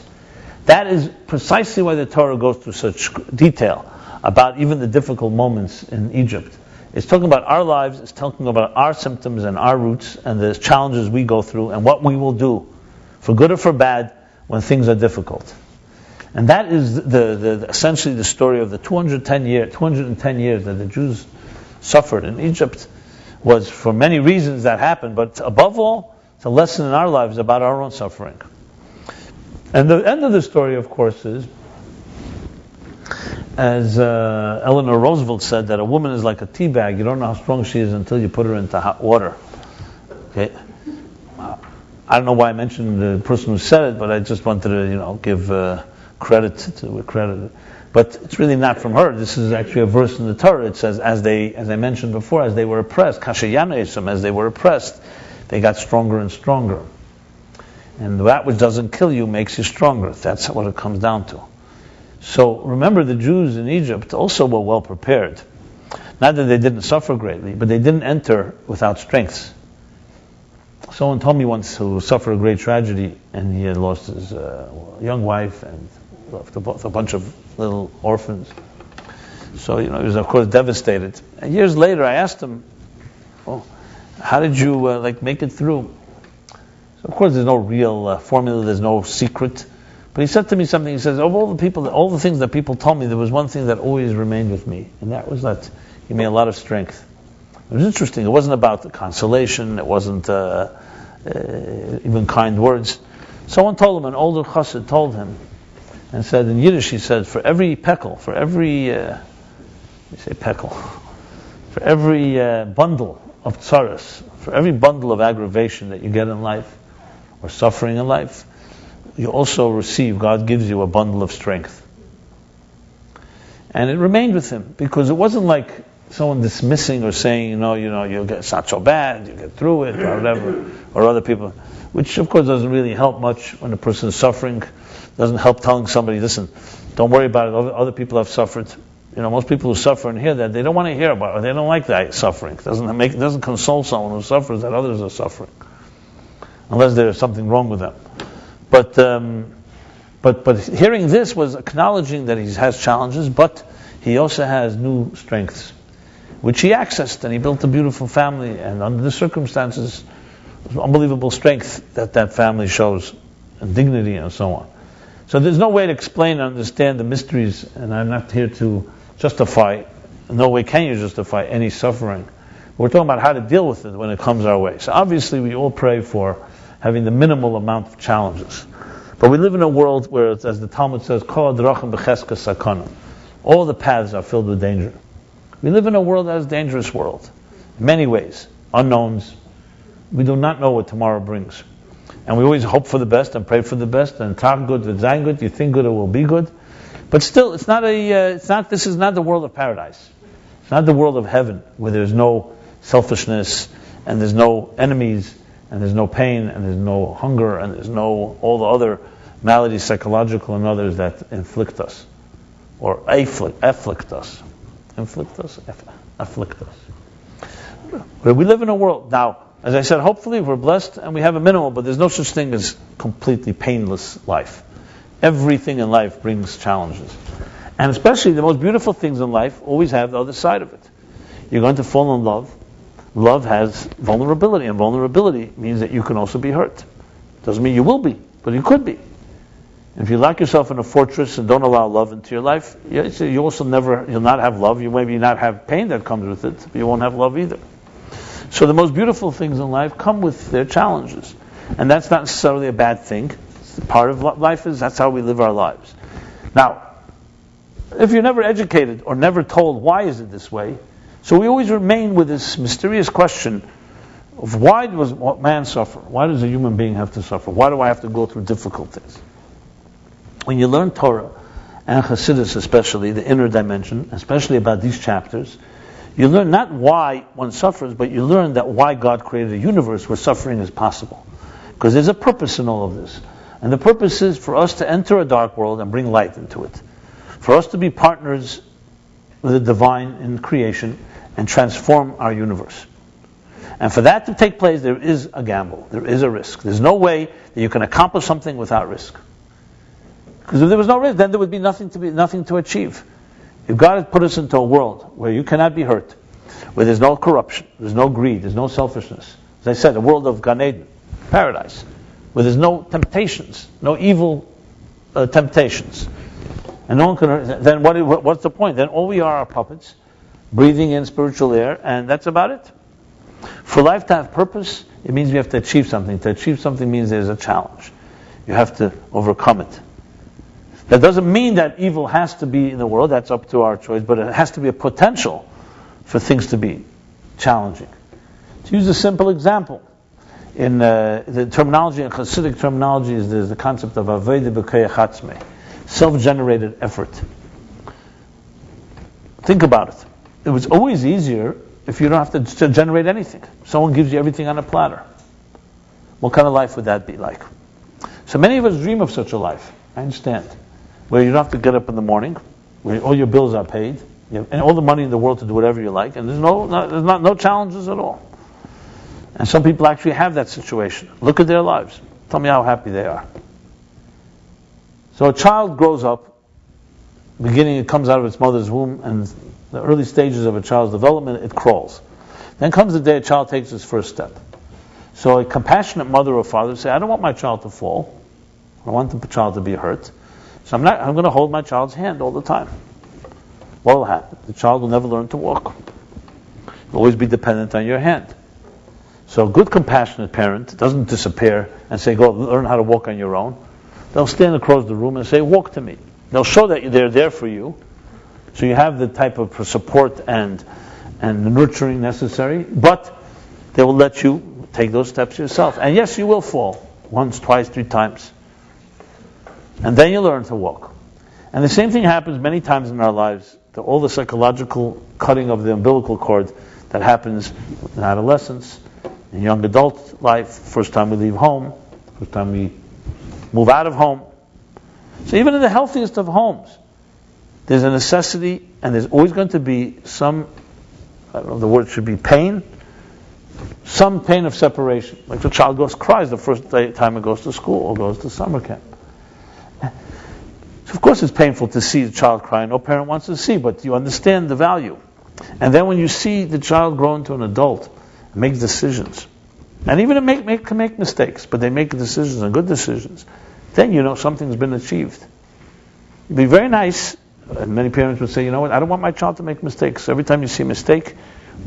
That is precisely why the Torah goes through such detail about even the difficult moments in Egypt. It's talking about our lives, it's talking about our symptoms and our roots and the challenges we go through and what we will do, for good or for bad, when things are difficult. And that is essentially the story of the 210 years that the Jews suffered in Egypt. Was for many reasons that happened, but above all, it's a lesson in our lives about our own suffering. And the end of the story, of course, is, as Eleanor Roosevelt said, that a woman is like a tea bag. You don't know how strong she is until you put her into hot water. Okay, I don't know why I mentioned the person who said it, but I just wanted to, give credit to credit. But it's really not from her. This is actually a verse in the Torah. It says, as I mentioned before, as they were oppressed, as they were oppressed, they got stronger and stronger. And that which doesn't kill you makes you stronger. That's what it comes down to. So remember, the Jews in Egypt also were well prepared. Not that they didn't suffer greatly, but they didn't enter without strengths. Someone told me once who suffered a great tragedy, and he had lost his young wife and left a bunch of little orphans. So, he was, of course, devastated. And years later, I asked him, how did you make it through? So, of course, there's no real formula, there's no secret. But he said to me something. He says, of all the things that people told me, there was one thing that always remained with me, and that was that he made a lot of strength. It was interesting. It wasn't about the consolation. It wasn't even kind words. Someone told him, an older chassid told him, and said in Yiddish, he said, for every pekel, for every bundle of tsaras, for every bundle of aggravation that you get in life, or suffering in life, you also receive, God gives you a bundle of strength. And it remained with him, because it wasn't like someone dismissing or saying, it's not so bad, you get through it, or whatever, or other people, which of course doesn't really help much when a person is suffering. Doesn't help telling somebody, listen, don't worry about it, other people have suffered. Most people who suffer and hear that, they don't want to hear about it. They don't like that suffering. It doesn't console someone who suffers that others are suffering, unless there's something wrong with them. But hearing this was acknowledging that he has challenges, but he also has new strengths, which he accessed, and he built a beautiful family, and under the circumstances, unbelievable strength that family shows, and dignity, and so on. So there's no way to explain and understand the mysteries, and I'm not here to justify, no way can you justify any suffering. We're talking about how to deal with it when it comes our way. So obviously we all pray for having the minimal amount of challenges. But we live in a world where, as the Talmud says, Kol hadrachim b'cheska sakana. All the paths are filled with danger. We live in a world that is a dangerous world. In many ways. Unknowns. We do not know what tomorrow brings. And we always hope for the best and pray for the best, and talk good, v'zayin good, you think good, it will be good. But still, this is not the world of paradise. It's not the world of heaven, where there's no selfishness, and there's no enemies, and there's no pain, and there's no hunger, and there's no all the other maladies, psychological and others, that inflict us. Or afflict us. Afflict us. But we live in a world, now, as I said, hopefully we're blessed and we have a minimal, but there's no such thing as completely painless life. Everything in life brings challenges. And especially the most beautiful things in life always have the other side of it. You're going to fall in love. Love has vulnerability, and vulnerability means that you can also be hurt. Doesn't mean you will be, but you could be. If you lock yourself in a fortress and don't allow love into your life, you'll not have love. You maybe not have pain that comes with it, but you won't have love either. So the most beautiful things in life come with their challenges. And that's not necessarily a bad thing. Part of life is that's how we live our lives. Now, if you're never educated or never told why is it this way, so we always remain with this mysterious question of why does man suffer? Why does a human being have to suffer? Why do I have to go through difficulties? When you learn Torah, and Hasidus especially, the inner dimension, especially about these chapters, you learn not why one suffers, but you learn that why God created a universe where suffering is possible. Because there's a purpose in all of this. And the purpose is for us to enter a dark world and bring light into it. For us to be partners with the divine in creation and transform our universe. And for that to take place, there is a gamble. There is a risk. There's no way that you can accomplish something without risk. Because if there was no risk, then there would be nothing to achieve. If God has put us into a world where you cannot be hurt, where there's no corruption, there's no greed, there's no selfishness, as I said, a world of Gan Eden, paradise, where there's no temptations, no evil temptations, and no one can. Then what's the point? Then all we are puppets, breathing in spiritual air, and that's about it. For life to have purpose, it means you have to achieve something. To achieve something means there's a challenge. You have to overcome it. That doesn't mean that evil has to be in the world, that's up to our choice, but it has to be a potential for things to be challenging. To use a simple example, in the terminology, in Hasidic terminology, there's the concept of Vaeira b'koyach atzmei, self-generated effort. Think about it. It was always easier if you don't have to generate anything. Someone gives you everything on a platter. What kind of life would that be like? So many of us dream of such a life. I understand. Where you don't have to get up in the morning, where all your bills are paid, you have and all the money in the world to do whatever you like, and there's no challenges at all. And some people actually have that situation. Look at their lives. Tell me how happy they are. So a child grows up, it comes out of its mother's womb, and the early stages of a child's development, it crawls. Then comes the day a child takes his first step. So a compassionate mother or father say, I don't want my child to fall. I don't want the child to be hurt. So I'm going to hold my child's hand all the time. What will happen? The child will never learn to walk. He'll always be dependent on your hand. So a good compassionate parent doesn't disappear and say, go learn how to walk on your own. They'll stand across the room and say, walk to me. They'll show that they're there for you. So you have the type of support and the nurturing necessary, but they will let you take those steps yourself. And yes, you will fall. Once, twice, 3 times. And then you learn to walk. And the same thing happens many times in our lives. All the psychological cutting of the umbilical cord that happens in adolescence, in young adult life, first time we leave home, first time we move out of home. So even in the healthiest of homes, there's a necessity and there's always going to be some, I don't know if the word should be pain, some pain of separation. Like the child cries the first time it goes to school or goes to summer camp. So of course it's painful to see the child cry. No parent wants to see, but you understand the value. And then when you see the child grow into an adult, make decisions, and even can make mistakes, but they make decisions and good decisions, then you know something's been achieved. It'd be very nice, and many parents would say, you know what, I don't want my child to make mistakes. So every time you see a mistake,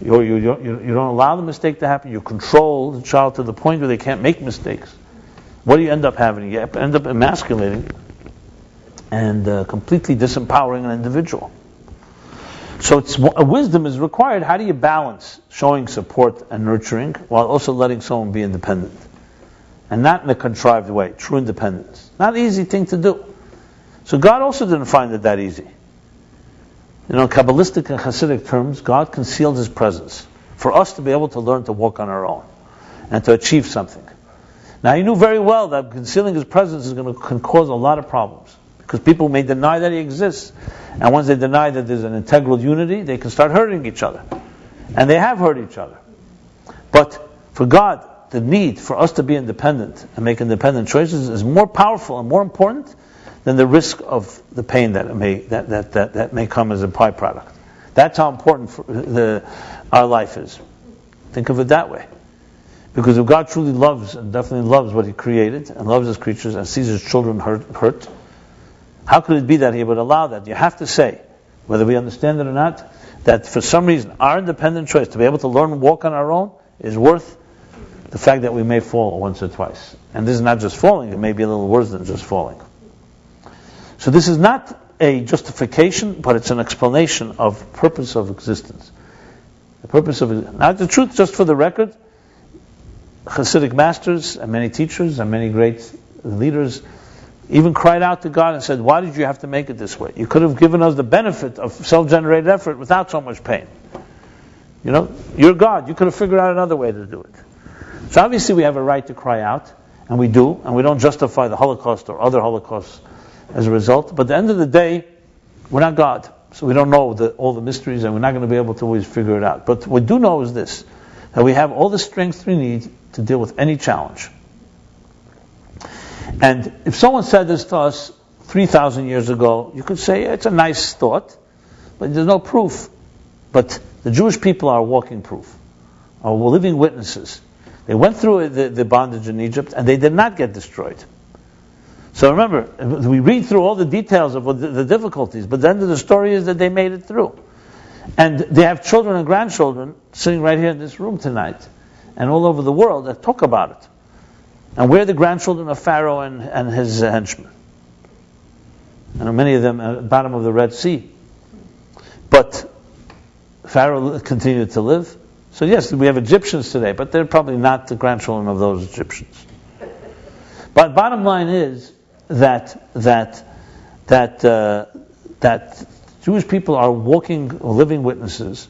you don't allow the mistake to happen. You control the child to the point where they can't make mistakes. What do you end up having? You end up emasculating and completely disempowering an individual. So wisdom is required. How do you balance showing support and nurturing while also letting someone be independent? And not in a contrived way, true independence. Not an easy thing to do. So God also didn't find it that easy. In Kabbalistic and Hasidic terms, God concealed His presence for us to be able to learn to walk on our own and to achieve something. Now He knew very well that concealing His presence can cause a lot of problems, because people may deny that He exists, and once they deny that there's an integral unity, they can start hurting each other. And they have hurt each other. But for God, the need for us to be independent and make independent choices is more powerful and more important than the risk of the pain that may come as a byproduct. That's how important our life is. Think of it that way. Because if God truly loves, and definitely loves what He created, and loves His creatures, and sees His children hurt, how could it be that He would allow that? You have to say, whether we understand it or not, that for some reason our independent choice to be able to learn and walk on our own is worth the fact that we may fall once or twice. And this is not just falling, it may be a little worse than just falling. So this is not a justification, but it's an explanation of purpose of existence. The purpose of now, the truth, just for the record, Hasidic masters and many teachers and many great leaders even cried out to God and said, why did you have to make it this way? You could have given us the benefit of self-generated effort without so much pain. You're God. You could have figured out another way to do it. So obviously we have a right to cry out, and we do, and we don't justify the Holocaust or other Holocausts as a result. But at the end of the day, we're not God. So we don't know all the mysteries, and we're not going to be able to always figure it out. But what we do know is this, that we have all the strength we need to deal with any challenge. And if someone said this to us 3,000 years ago, you could say it's a nice thought, but there's no proof. But the Jewish people are walking proof, are living witnesses. They went through the bondage in Egypt, and they did not get destroyed. So remember, we read through all the details of the difficulties, but the end of the story is that they made it through. And they have children and grandchildren sitting right here in this room tonight, and all over the world that talk about it. And we're the grandchildren of Pharaoh and his henchmen. And many of them at the bottom of the Red Sea. But Pharaoh continued to live. So yes, we have Egyptians today, but they're probably not the grandchildren of those Egyptians. But bottom line is that Jewish people are living witnesses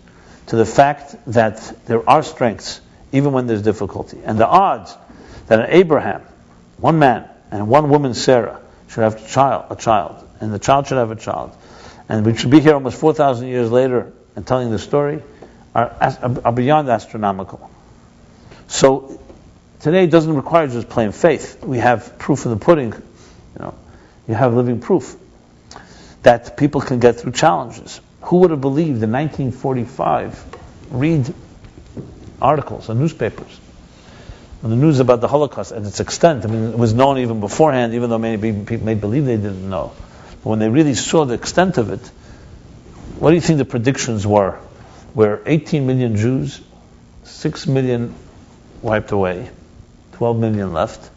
to the fact that there are strengths even when there's difficulty. And the odds that an Abraham, one man, and one woman, Sarah, should have a child, and the child should have a child, and we should be here almost 4,000 years later and telling the story, are beyond astronomical. So today it doesn't require just plain faith. We have proof in the pudding. You have living proof that people can get through challenges. Who would have believed in 1945? Read articles and newspapers. And the news about the Holocaust and its extent. It was known even beforehand, even though many people may believe they didn't know. But when they really saw the extent of it, what do you think the predictions were? Where 18 million Jews, 6 million wiped away, 12 million left,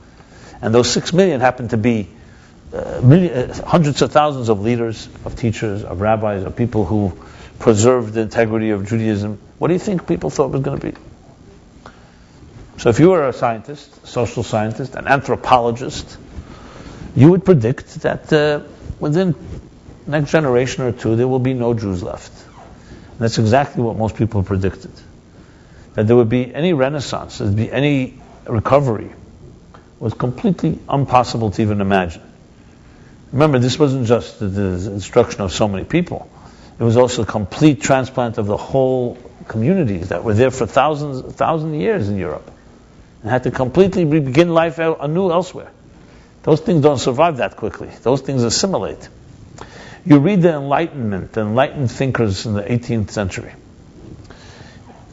and those 6 million happened to be hundreds of thousands of leaders, of teachers, of rabbis, of people who preserved the integrity of Judaism. What do you think people thought it was going to be? So if you were a scientist, social scientist, an anthropologist, you would predict that within the next generation or two there will be no Jews left. And that's exactly what most people predicted. That there would be any renaissance, there would be any recovery, was completely impossible to even imagine. Remember, this wasn't just the destruction of so many people. It was also a complete transplant of the whole communities that were there for thousand years in Europe, and had to completely begin life anew elsewhere. Those things don't survive that quickly. Those things assimilate. You read the enlightened thinkers in the 18th century.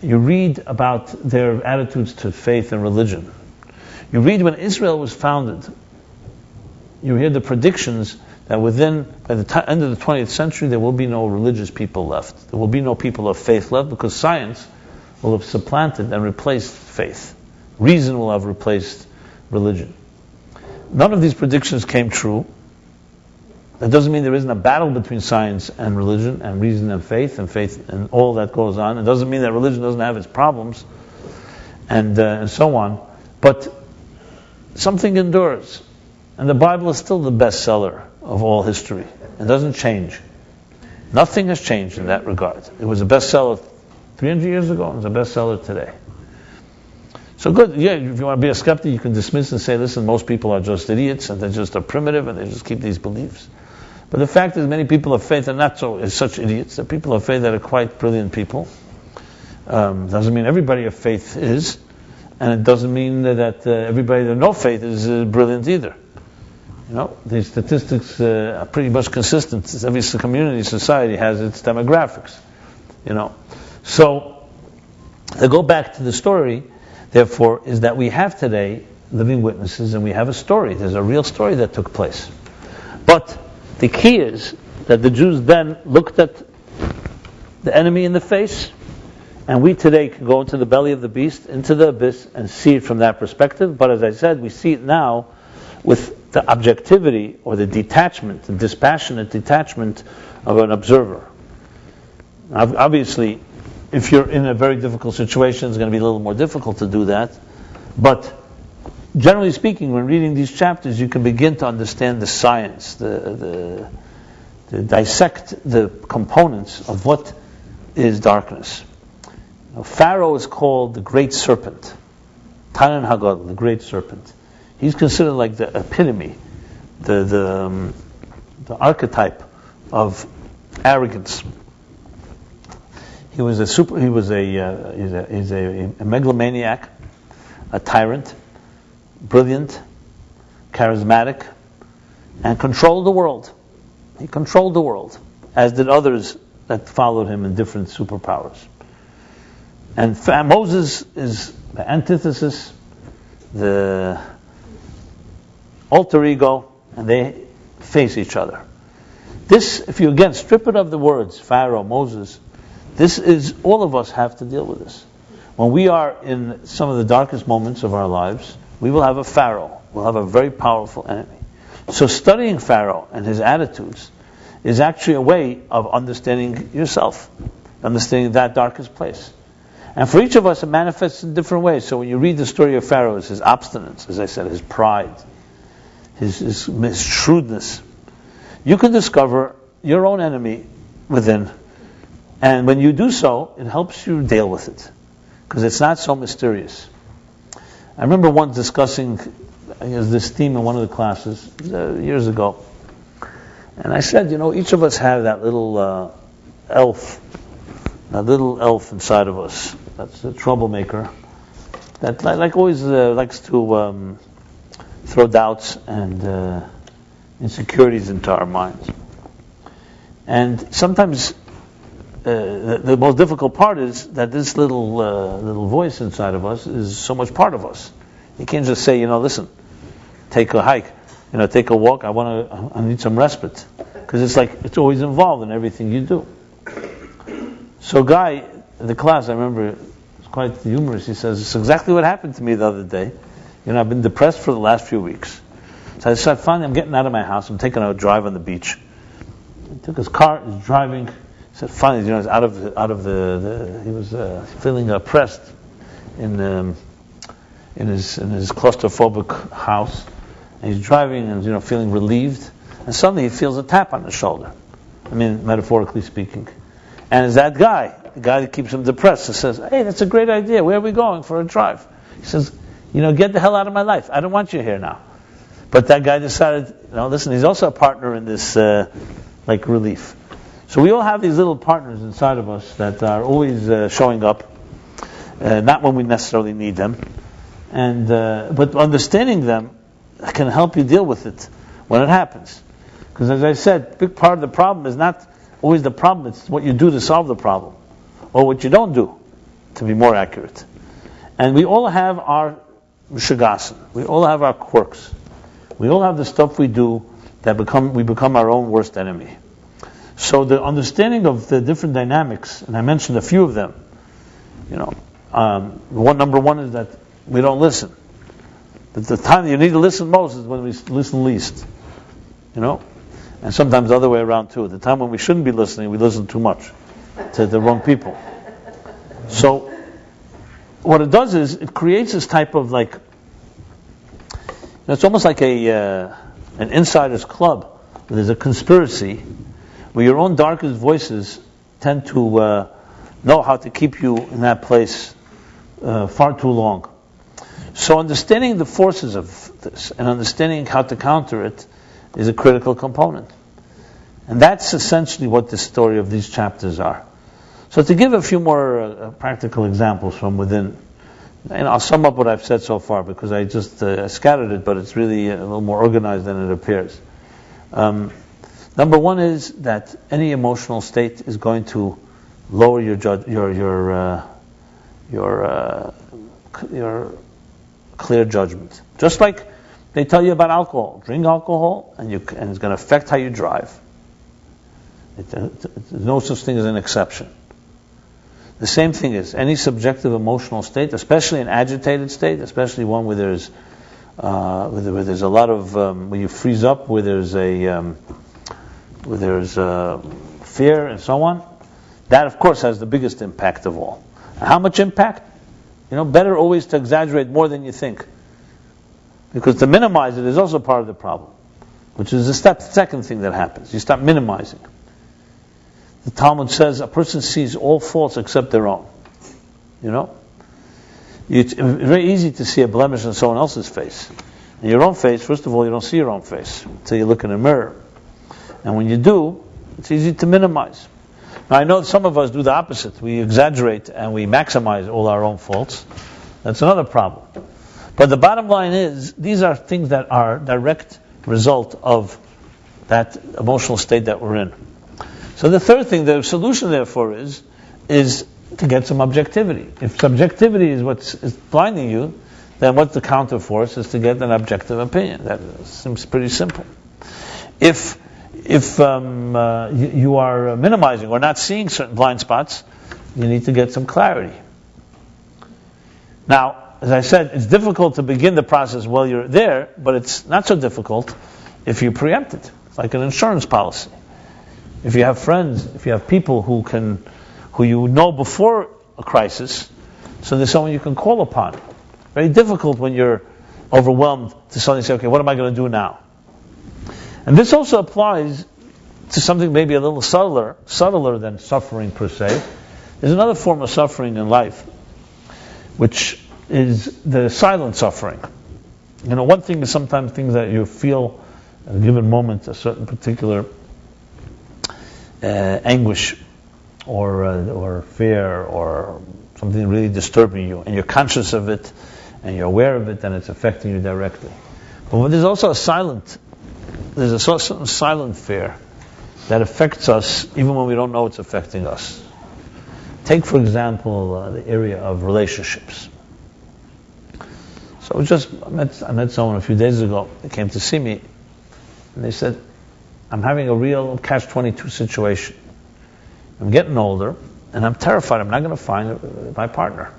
You read about their attitudes to faith and religion. You read when Israel was founded. You hear the predictions that by the end of the 20th century, there will be no religious people left. There will be no people of faith left, because science will have supplanted and replaced faith. Reason will have replaced religion. None of these predictions came true. That doesn't mean there isn't a battle between science and religion, and reason and faith and all that goes on. It doesn't mean that religion doesn't have its problems, and so on. But something endures. And the Bible is still the bestseller of all history. It doesn't change. Nothing has changed in that regard. It was a bestseller 300 years ago, and it's a bestseller today. So good, yeah, if you want to be a skeptic, you can dismiss and say, listen, most people are just idiots, and they're just primitive, and they just keep these beliefs. But the fact is, many people of faith are not such idiots. They're people of faith that are quite brilliant people. Doesn't mean everybody of faith is, and it doesn't mean that everybody that no faith is brilliant either. You know, the statistics are pretty much consistent. Every community, society has its demographics. You know, so to go back to the story, therefore, is that we have today living witnesses, and we have a story. There's a real story that took place. But the key is that the Jews then looked at the enemy in the face, and we today can go into the belly of the beast, into the abyss, and see it from that perspective. But as I said, we see it now with the objectivity or the detachment, the dispassionate detachment of an observer. Obviously, if you're in a very difficult situation, it's going to be a little more difficult to do that. But generally speaking, when reading these chapters, you can begin to understand the science, to dissect the components of what is darkness. Now, Pharaoh is called the great serpent. Tanan Hagad, the great serpent. He's considered like the epitome, the archetype of arrogance. He was a megalomaniac, a tyrant, brilliant, charismatic, and controlled the world. He controlled the world, as did others that followed him in different superpowers. And Moses is the antithesis, the alter ego, and they face each other. This, if you again strip it of the words, Pharaoh, Moses, this is, all of us have to deal with this. When we are in some of the darkest moments of our lives, we will have a Pharaoh. We'll have a very powerful enemy. So studying Pharaoh and his attitudes is actually a way of understanding yourself, understanding that darkest place. And for each of us, it manifests in different ways. So when you read the story of Pharaoh, it's his obstinance, as I said, his pride, his shrewdness. You can discover your own enemy within. And when you do so, it helps you deal with it, because it's not so mysterious. I remember once discussing this theme in one of the classes years ago. And I said, each of us have that little elf inside of us. That's a troublemaker that always likes to throw doubts and insecurities into our minds. And sometimes the most difficult part is that this little voice inside of us is so much part of us. You can't just say, listen, take a hike, take a walk. I need some respite, because it's always involved in everything you do. So, a guy in the class, I remember, it was quite humorous. He says, "It's exactly what happened to me the other day. I've been depressed for the last few weeks. So I decided, finally, I'm getting out of my house. I'm taking a drive on the beach." He took his car, he's driving. He said, finally, he's out of the he was feeling oppressed in his claustrophobic house, and he's driving and feeling relieved, and suddenly he feels a tap on his shoulder. I mean, metaphorically speaking. And it's that guy, the guy that keeps him depressed, and says, "Hey, that's a great idea. Where are we going for a drive?" He says, "Get the hell out of my life. I don't want you here now." But that guy decided, listen, he's also a partner in this relief. So we all have these little partners inside of us that are always showing up, not when we necessarily need them, and but understanding them can help you deal with it when it happens. Because as I said, big part of the problem is not always the problem, it's what you do to solve the problem, or what you don't do, to be more accurate. And we all have our shagasan, we all have our quirks, we all have the stuff we do that we become our own worst enemy. So the understanding of the different dynamics, and I mentioned a few of them, number one is that we don't listen. But the time you need to listen most is when we listen least. And sometimes the other way around too. The time when we shouldn't be listening, we listen too much to the wrong people. So what it does is it creates this type of it's almost like an insider's club. Where there's a conspiracy where your own darkest voices tend to know how to keep you in that place far too long. So understanding the forces of this and understanding how to counter it is a critical component. And that's essentially what the story of these chapters are. So to give a few more practical examples from within, and I'll sum up what I've said so far because I just scattered it, but it's really a little more organized than it appears. Number one is that any emotional state is going to lower your clear judgment. Just like they tell you about alcohol. Drink alcohol and it's going to affect how you drive. There's no such thing as an exception. The same thing is any subjective emotional state, especially an agitated state, especially one where there's a lot of where you freeze up, where there's fear and so on. That of course has the biggest impact of all. And how much impact? Better always to exaggerate more than you think, because to minimize it is also part of the problem, which is the second thing that happens. You start minimizing. The Talmud says a person sees all faults except their own. It's very easy to see a blemish on someone else's face. In your own face, first of all, you don't see your own face until you look in a mirror. And when you do, it's easy to minimize. Now, I know some of us do the opposite. We exaggerate and we maximize all our own faults. That's another problem. But the bottom line is, these are things that are direct result of that emotional state that we're in. So the third thing, the solution therefore is to get some objectivity. If subjectivity is what is blinding you, then what's the counterforce is to get an objective opinion. That seems pretty simple. If you are minimizing or not seeing certain blind spots, you need to get some clarity. Now, as I said, it's difficult to begin the process while you're there, but it's not so difficult if you preempt it. It's like an insurance policy. If you have friends, if you have people who you know before a crisis, so there's someone you can call upon. Very difficult when you're overwhelmed to suddenly say, okay, what am I going to do now? And this also applies to something maybe a little subtler than suffering per se. There's another form of suffering in life, which is the silent suffering. One thing is sometimes things that you feel at a given moment, a certain particular anguish or fear or something really disturbing you, and you're conscious of it and you're aware of it, and it's affecting you directly. But there's also a silent fear that affects us even when we don't know it's affecting us. Take, for example, the area of relationships. So I met someone a few days ago. They came to see me, and they said, I'm having a real catch-22 situation. I'm getting older, and I'm terrified I'm not going to find my partner.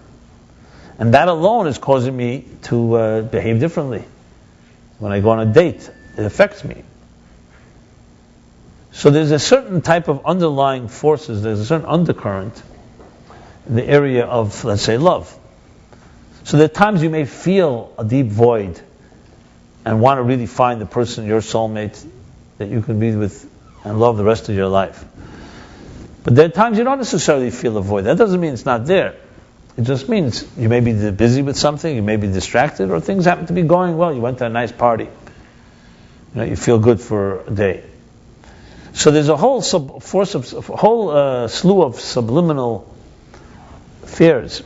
And that alone is causing me to behave differently. When I go on a date, it affects me. So there's a certain type of underlying forces, there's a certain undercurrent in the area of, let's say, love. So there are times you may feel a deep void and want to really find the person, your soulmate, that you can be with and love the rest of your life. But there are times you don't necessarily feel a void. That doesn't mean it's not there. It just means you may be busy with something, you may be distracted, or things happen to be going well. You went to a nice party. You feel good for a day. So there's a whole slew of subliminal fears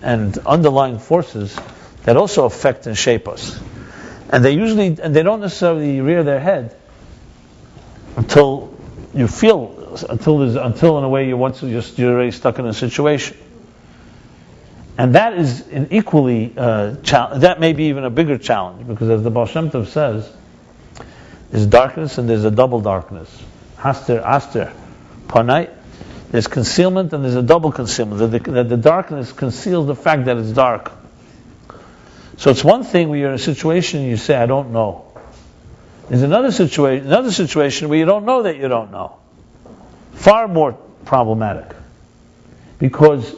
and underlying forces that also affect and shape us. And they don't necessarily rear their head until you feel, until in a way you're already stuck in a situation. And that is an equally, that may be even a bigger challenge, because as the Baal Shem Tov says, there's darkness and there's a double darkness. Haster, aster, panai. There's concealment and there's a double concealment. The darkness conceals the fact that it's dark. So it's one thing when you're in a situation and you say, I don't know. There's another situation where you don't know that you don't know. Far more problematic. Because,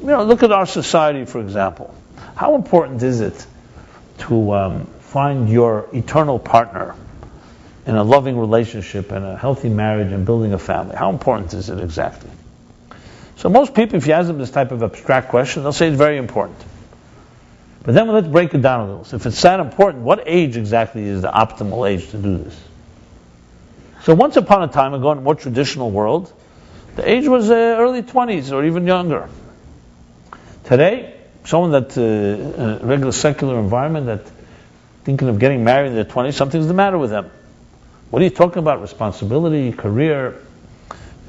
look at our society, for example. How important is it to find your eternal partner in a loving relationship and a healthy marriage and building a family? How important is it exactly? So most people, if you ask them this type of abstract question, they'll say it's very important. But then let's break it down a little. So if it's that important, what age exactly is the optimal age to do this? So once upon a time ago, in a more traditional world, the age was early 20s or even younger. Today, someone that in a regular secular environment that thinking of getting married in their 20s, something's the matter with them. What are you talking about? Responsibility, career?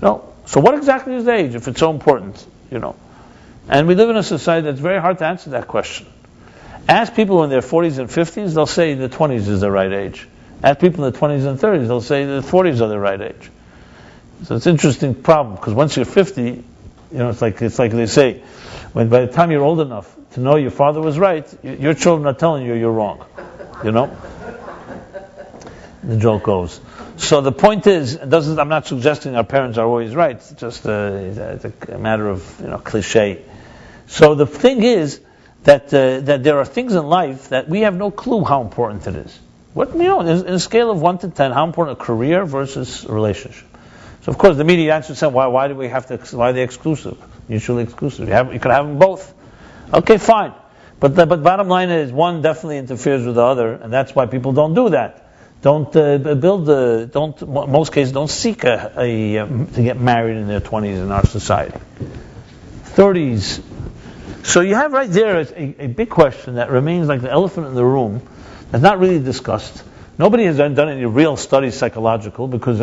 So what exactly is the age if it's so important? And we live in a society that's very hard to answer that question. Ask people in their 40s and 50s, they'll say the 20s is the right age. Ask people in their 20s and 30s, they'll say the 40s are the right age. So it's an interesting problem, because once you're 50, it's like they say, when by the time you're old enough to know your father was right, your children are telling you you're wrong. The joke goes. So the point is, I'm not suggesting our parents are always right. It's just it's a matter of cliche. So the thing is that there are things in life that we have no clue how important it is. In a scale of 1 to 10, how important a career versus a relationship. So of course the immediate answer is, why do we have to? Why are they exclusive? Mutually exclusive. You could have them both. Okay, fine. But bottom line is, one definitely interferes with the other, and that's why people don't do that. Most cases, don't seek to get married in their 20s in our society. 30s. So you have right there a big question that remains like the elephant in the room, that's not really discussed. Nobody has done any real studies psychological, because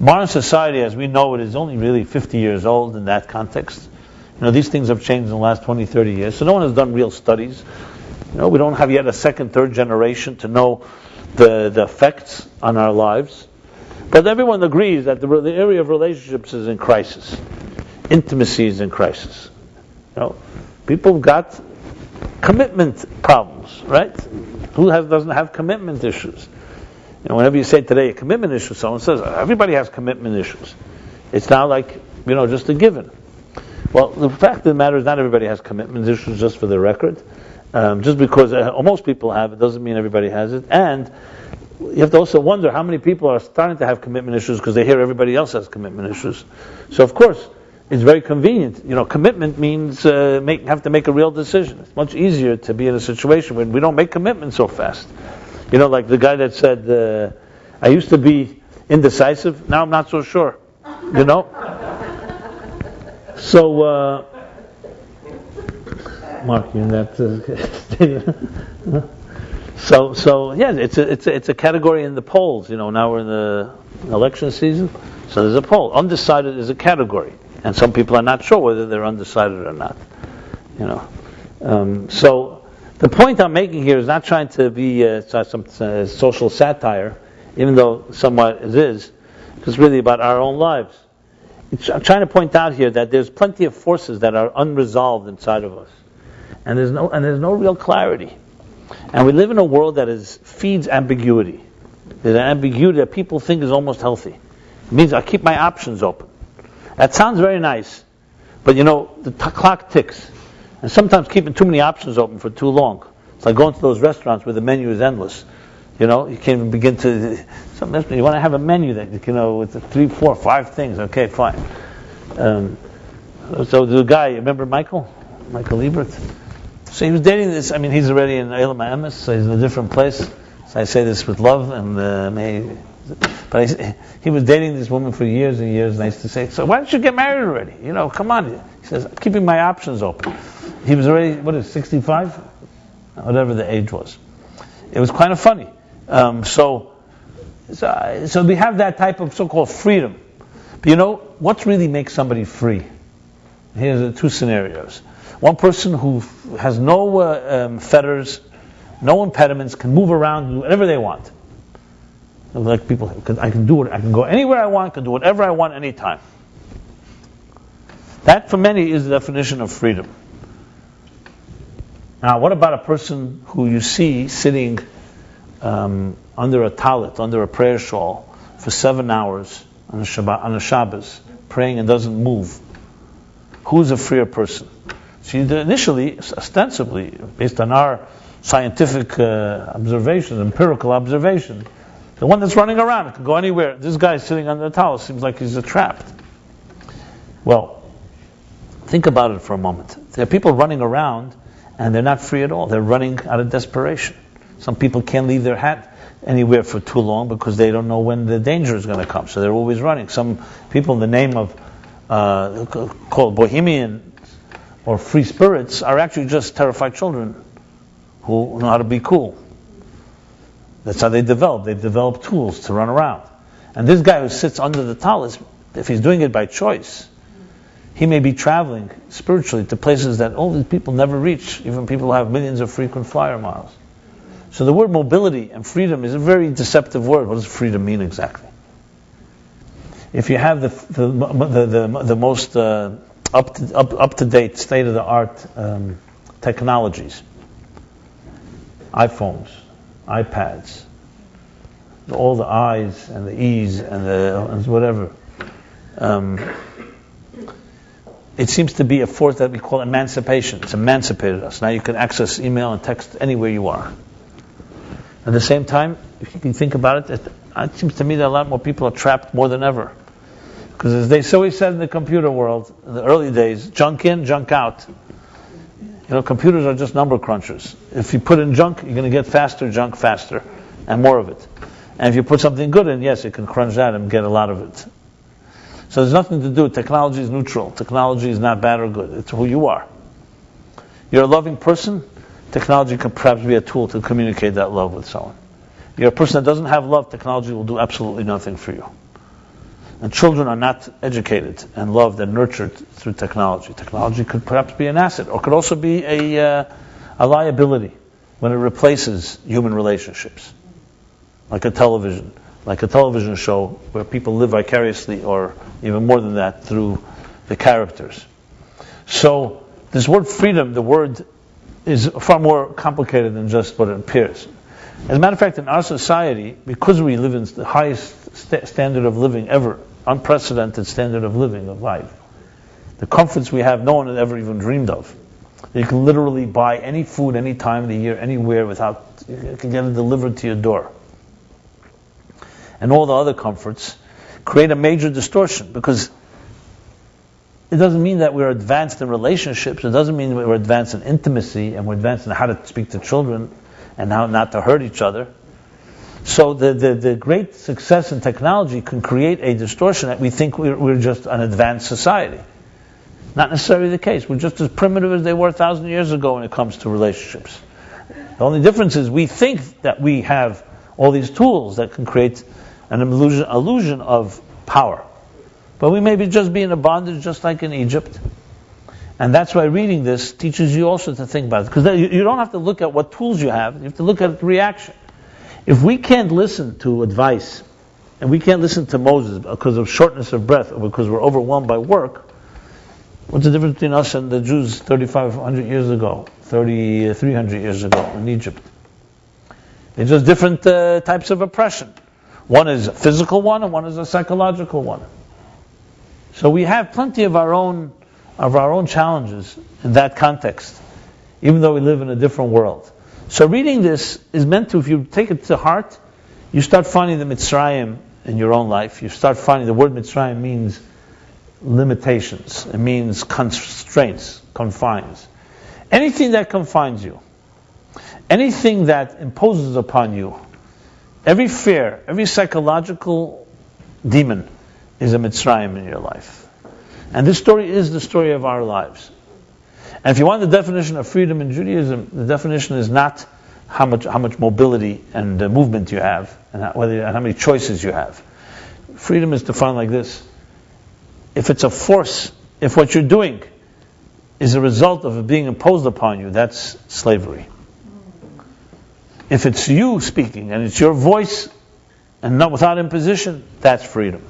modern society as we know it is only really 50 years old in that context. These things have changed in the last 20, 30 years, so no one has done real studies. We don't have yet a second, third generation to know the effects on our lives. But everyone agrees that the area of relationships is in crisis. Intimacy is in crisis. People have got commitment problems, right? Who doesn't have commitment issues? Whenever you say today a commitment issue, someone says everybody has commitment issues. It's now like just a given. Well, the fact of the matter is not everybody has commitment issues, just for the record. Just because most people have it doesn't mean everybody has it. And you have to also wonder how many people are starting to have commitment issues because they hear everybody else has commitment issues. So of course, it's very convenient. Commitment means have to make a real decision. It's much easier to be in a situation when we don't make commitment so fast. Like the guy that said, I used to be indecisive, now I'm not so sure. So, Mark, you in that So yeah, it's a category in the polls. Now we're in the election season, so there's a poll. Undecided is a category, and some people are not sure whether they're undecided or not. So the point I'm making here is not trying to be some social satire, even though somewhat it is. It's really about our own lives. I'm trying to point out here that there's plenty of forces that are unresolved inside of us. And there's no real clarity. And we live in a world that feeds ambiguity. There's an ambiguity that people think is almost healthy. It means I keep my options open. That sounds very nice, but the clock ticks. And sometimes keeping too many options open for too long. It's like going to those restaurants where the menu is endless. You can't even begin to. You want to have a menu that with 3, 4, 5 things. Okay, fine. So the guy, remember Michael Liebert? So he was dating this. He's already in Eilam Emes, so he's in a different place. So I say this with love, and may But he was dating this woman for years and years, and I used to say, so why don't you get married already? Come on. He says, I'm keeping my options open. He was already, 65? Whatever the age was. It was kind of funny. So we have that type of so-called freedom. But what really makes somebody free? Here's the two scenarios. One person who has no fetters, no impediments, can move around and do whatever they want. Like people, I can do it. I can go anywhere I want. I can do whatever I want anytime. That, for many, is the definition of freedom. Now, what about a person who you see sitting under a talit, under a prayer shawl, for 7 hours on a Shabbos, praying and doesn't move? Who's a freer person? See, initially, ostensibly, based on our scientific observations, empirical observation, the one that's running around can go anywhere. This guy sitting under the towel seems like he's trapped. Well, think about it for a moment. There are people running around and they're not free at all. They're running out of desperation. Some people can't leave their hat anywhere for too long because they don't know when the danger is going to come. So they're always running. Some people, in the name of called bohemian or free spirits, are actually just terrified children who know how to be cool. That's how they develop. They develop tools to run around. And this guy who sits under the talis, if he's doing it by choice, he may be traveling spiritually to places that all these people never reach, even people who have millions of frequent flyer miles. So the word mobility and freedom is a very deceptive word. What does freedom mean exactly? If you have the most up to date, state of the art technologies, iPhones, iPads, all the I's and the E's and the whatever. It seems to be a force that we call emancipation. It's emancipated us. Now you can access email and text anywhere you are. At the same time, if you can think about it, it seems to me that a lot more people are trapped more than ever. Because as they always said in the computer world, in the early days, junk in, junk out. Computers are just number crunchers. If you put in junk, you're going to get faster junk faster, and more of it. And if you put something good in, yes, it can crunch that and get a lot of it. So there's nothing to do with technology is neutral. Technology is not bad or good. It's who you are. You're a loving person, technology can perhaps be a tool to communicate that love with someone. You're a person that doesn't have love, technology will do absolutely nothing for you. And children are not educated and loved and nurtured through technology. Technology could perhaps be an asset, or could also be a liability when it replaces human relationships. Like a television show where people live vicariously, or even more than that, through the characters. So this word freedom, the word is far more complicated than just what it appears. As a matter of fact, in our society, because we live in the highest standard of living ever, unprecedented standard of living, of life, the comforts we have no one had ever even dreamed of. You can literally buy any food, any time of the year, anywhere, you can get it delivered to your door. And all the other comforts create a major distortion, because it doesn't mean that we're advanced in relationships. It doesn't mean we're advanced in intimacy and we're advanced in how to speak to children and how not to hurt each other. So the great success in technology can create a distortion that we think we're just an advanced society. Not necessarily the case. We're just as primitive as they were 1,000 years ago when it comes to relationships. The only difference is we think that we have all these tools that can create an illusion of power. But we may be just be in a bondage just like in Egypt. And that's why reading this teaches you also to think about it. Because you don't have to look at what tools you have to look at the reaction. If we can't listen to advice, and we can't listen to Moses because of shortness of breath, or because we're overwhelmed by work, what's the difference between us and the Jews 3,500 years ago, 300 years ago in Egypt? They're just different types of oppression. One is a physical one, and one is a psychological one. So we have plenty of our own challenges in that context, even though we live in a different world. So reading this is meant to, if you take it to heart, you start finding the Mitzrayim in your own life. You start finding the word Mitzrayim means limitations. It means constraints, confines. Anything that confines you, anything that imposes upon you Every fear, every psychological demon is a Mitzrayim in your life. And this story is the story of our lives. And if you want the definition of freedom in Judaism, the definition is not how much mobility and movement you have, and how many choices you have. Freedom is defined like this. If it's a force, if what you're doing is a result of it being imposed upon you, that's slavery. If it's you speaking and it's your voice and not without imposition, that's freedom.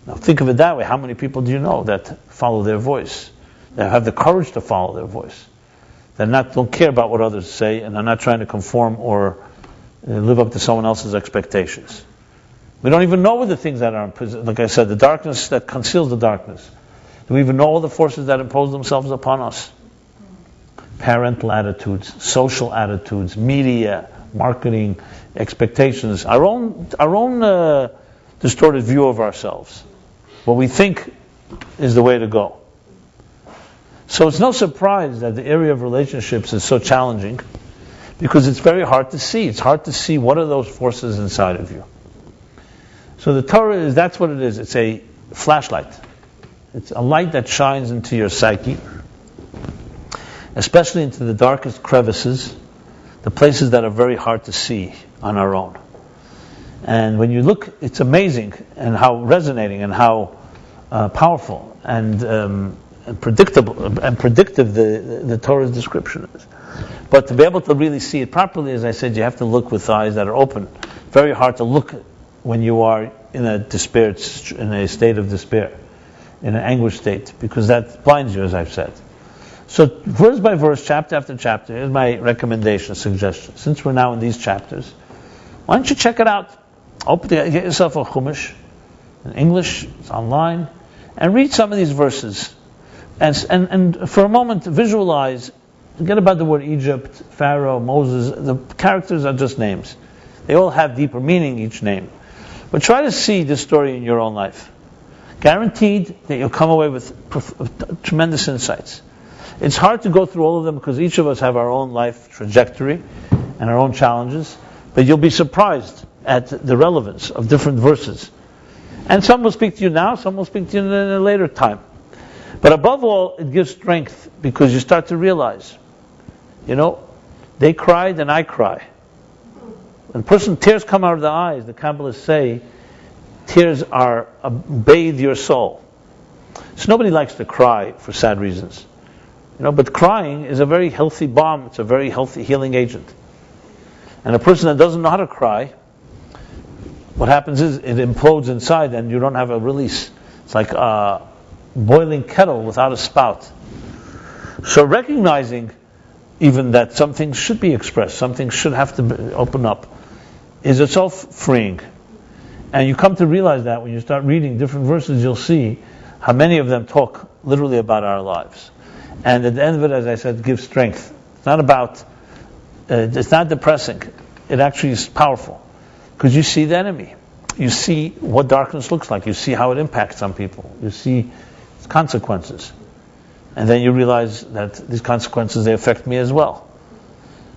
Now think of it that way. How many people do you know that follow their voice? That have the courage to follow their voice? That don't care about what others say and are not trying to conform or live up to someone else's expectations. We don't even know the things that are, like I said, the darkness that conceals the darkness. Do we even know all the forces that impose themselves upon us? Parental attitudes, social attitudes, media, marketing, expectations, our own distorted view of ourselves. What we think is the way to go. So it's no surprise that the area of relationships is so challenging, because it's very hard to see. It's hard to see what are those forces inside of you. So the Torah that's what it is. It's a flashlight. It's a light that shines into your psyche, especially into the darkest crevices, the places that are very hard to see on our own. And when you look, it's amazing and how resonating and how powerful and predictable and predictive the Torah's description is. But to be able to really see it properly, as I said, you have to look with eyes that are open. Very hard to look when you are in a state of despair, in an anguish state, because that blinds you, as I've said. So verse by verse, chapter after chapter, here's my recommendation, suggestion. Since we're now in these chapters, why don't you check it out? Get yourself a Chumash in English, it's online, and read some of these verses. And for a moment, visualize, forget about the word Egypt, Pharaoh, Moses. The characters are just names. They all have deeper meaning, each name. But try to see this story in your own life. Guaranteed that you'll come away with tremendous insights. It's hard to go through all of them because each of us have our own life trajectory and our own challenges, but you'll be surprised at the relevance of different verses. And some will speak to you now, some will speak to you in a later time. But above all, it gives strength because you start to realize, they cried and I cry. When tears come out of the eyes, the Kabbalists say, tears bathe your soul. So nobody likes to cry for sad reasons. But crying is a very healthy balm. It's a very healthy healing agent. And a person that doesn't know how to cry, what happens is it implodes inside and you don't have a release. It's like a boiling kettle without a spout. So recognizing even that some things should be expressed, some things should have to open up, is itself freeing. And you come to realize that when you start reading different verses, you'll see how many of them talk literally about our lives. And at the end of it, as I said, gives strength. It's not about, it's not depressing. It actually is powerful. Because you see the enemy. You see what darkness looks like. You see how it impacts on people. You see its consequences. And then you realize that these consequences, they affect me as well.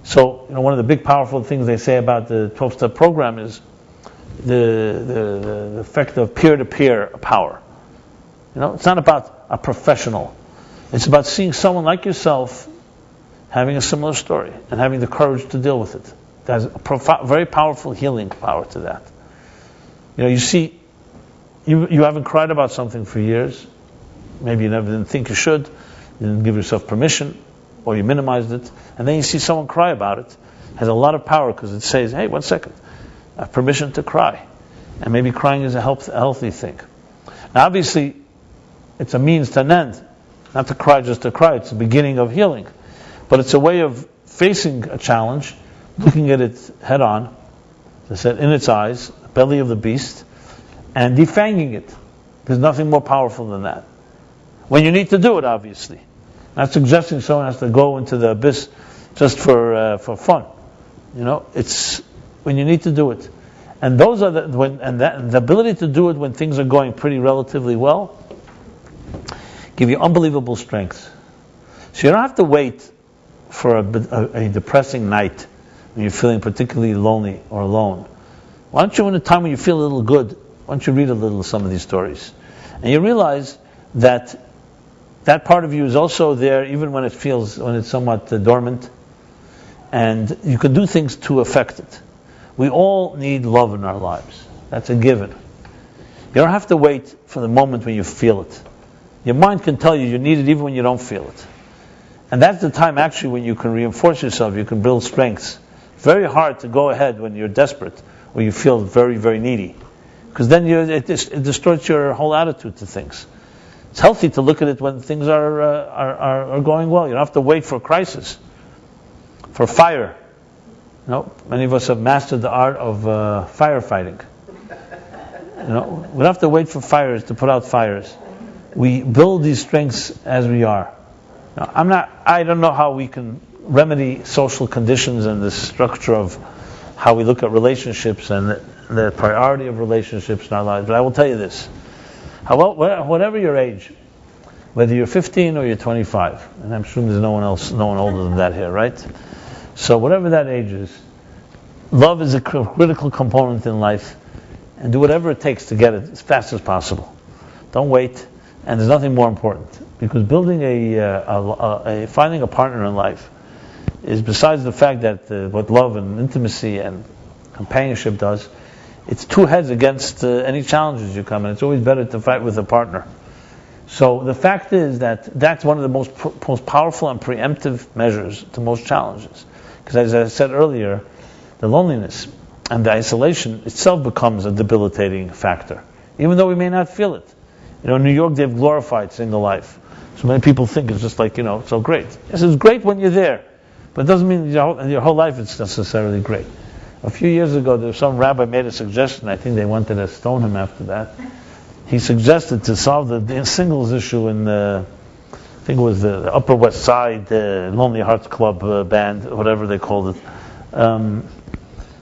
So, one of the big powerful things they say about the 12-step program is the effect of peer-to-peer power. It's not about a professional. It's about seeing someone like yourself having a similar story and having the courage to deal with it. There's a very powerful healing power to that. You see, you haven't cried about something for years. Maybe you never didn't think you should. You didn't give yourself permission, or you minimized it. And then you see someone cry about it. It has a lot of power because it says, hey, 1 second. I have permission to cry. And maybe crying is a healthy thing. Now, obviously, it's a means to an end. Not to cry just to cry. It's the beginning of healing. But it's a way of facing a challenge, looking at it head on, as I said, in its eyes, the belly of the beast, and defanging it. There's nothing more powerful than that. When you need to do it, obviously. Not suggesting someone has to go into the abyss just for fun. It's when you need to do it. And those are the ability to do it when things are going pretty relatively well give you unbelievable strength. So you don't have to wait for a depressing night when you're feeling particularly lonely or alone Why don't you, in a time when you feel a little good, why don't you read a little of some of these stories? And you realize that that part of you is also there even when it's somewhat dormant, and you can do things to affect it. We all need love in our lives. That's a given. You don't have to wait for the moment when you feel it. Your mind can tell you you need it even when you don't feel it. And that's the time actually when you can reinforce yourself, you can build strengths. Very hard to go ahead when you're desperate, or you feel very, very needy. Because then it distorts your whole attitude to things. It's healthy to look at it when things are going well. You don't have to wait for a crisis, for fire. Many of us have mastered the art of firefighting. We don't have to wait for fires to put out fires. We build these strengths as we are. Now, I don't know how we can remedy social conditions and the structure of how we look at relationships and the priority of relationships in our lives. But I will tell you this. Whatever your age, whether you're 15 or you're 25, and I'm sure there's no one older than that here, right? So whatever that age is, love is a critical component in life, and do whatever it takes to get it as fast as possible. Don't wait, and there's nothing more important, because building finding a partner in life is, besides the fact that what love and intimacy and companionship does, it's two heads against any challenges you come in. It's always better to fight with a partner. So the fact is that's one of the most powerful and preemptive measures to most challenges. Because as I said earlier, the loneliness and the isolation itself becomes a debilitating factor, even though we may not feel it. In New York they've glorified single life. So many people think it's just like, so great. Yes, it's great when you're there, but it doesn't mean your whole life it's necessarily great. A few years ago, there was some rabbi made a suggestion. I think they wanted to stone him after that. He suggested to solve the singles issue in I think it was the Upper West Side Lonely Hearts Club band, whatever they called it.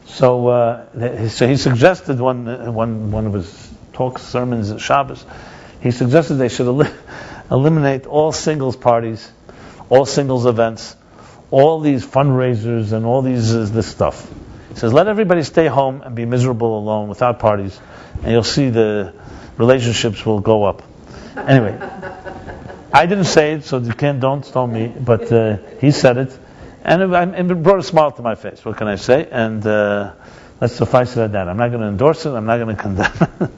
So he suggested one of his talks, sermons at Shabbos. He suggested they should eliminate all singles parties, all singles events, all these fundraisers, and all this stuff. He says, let everybody stay home and be miserable alone without parties, and you'll see the relationships will go up. Anyway, I didn't say it, so don't stone me, but he said it, and it brought a smile to my face. What can I say? And let's suffice it at that. I'm not going to endorse it. I'm not going to condemn it.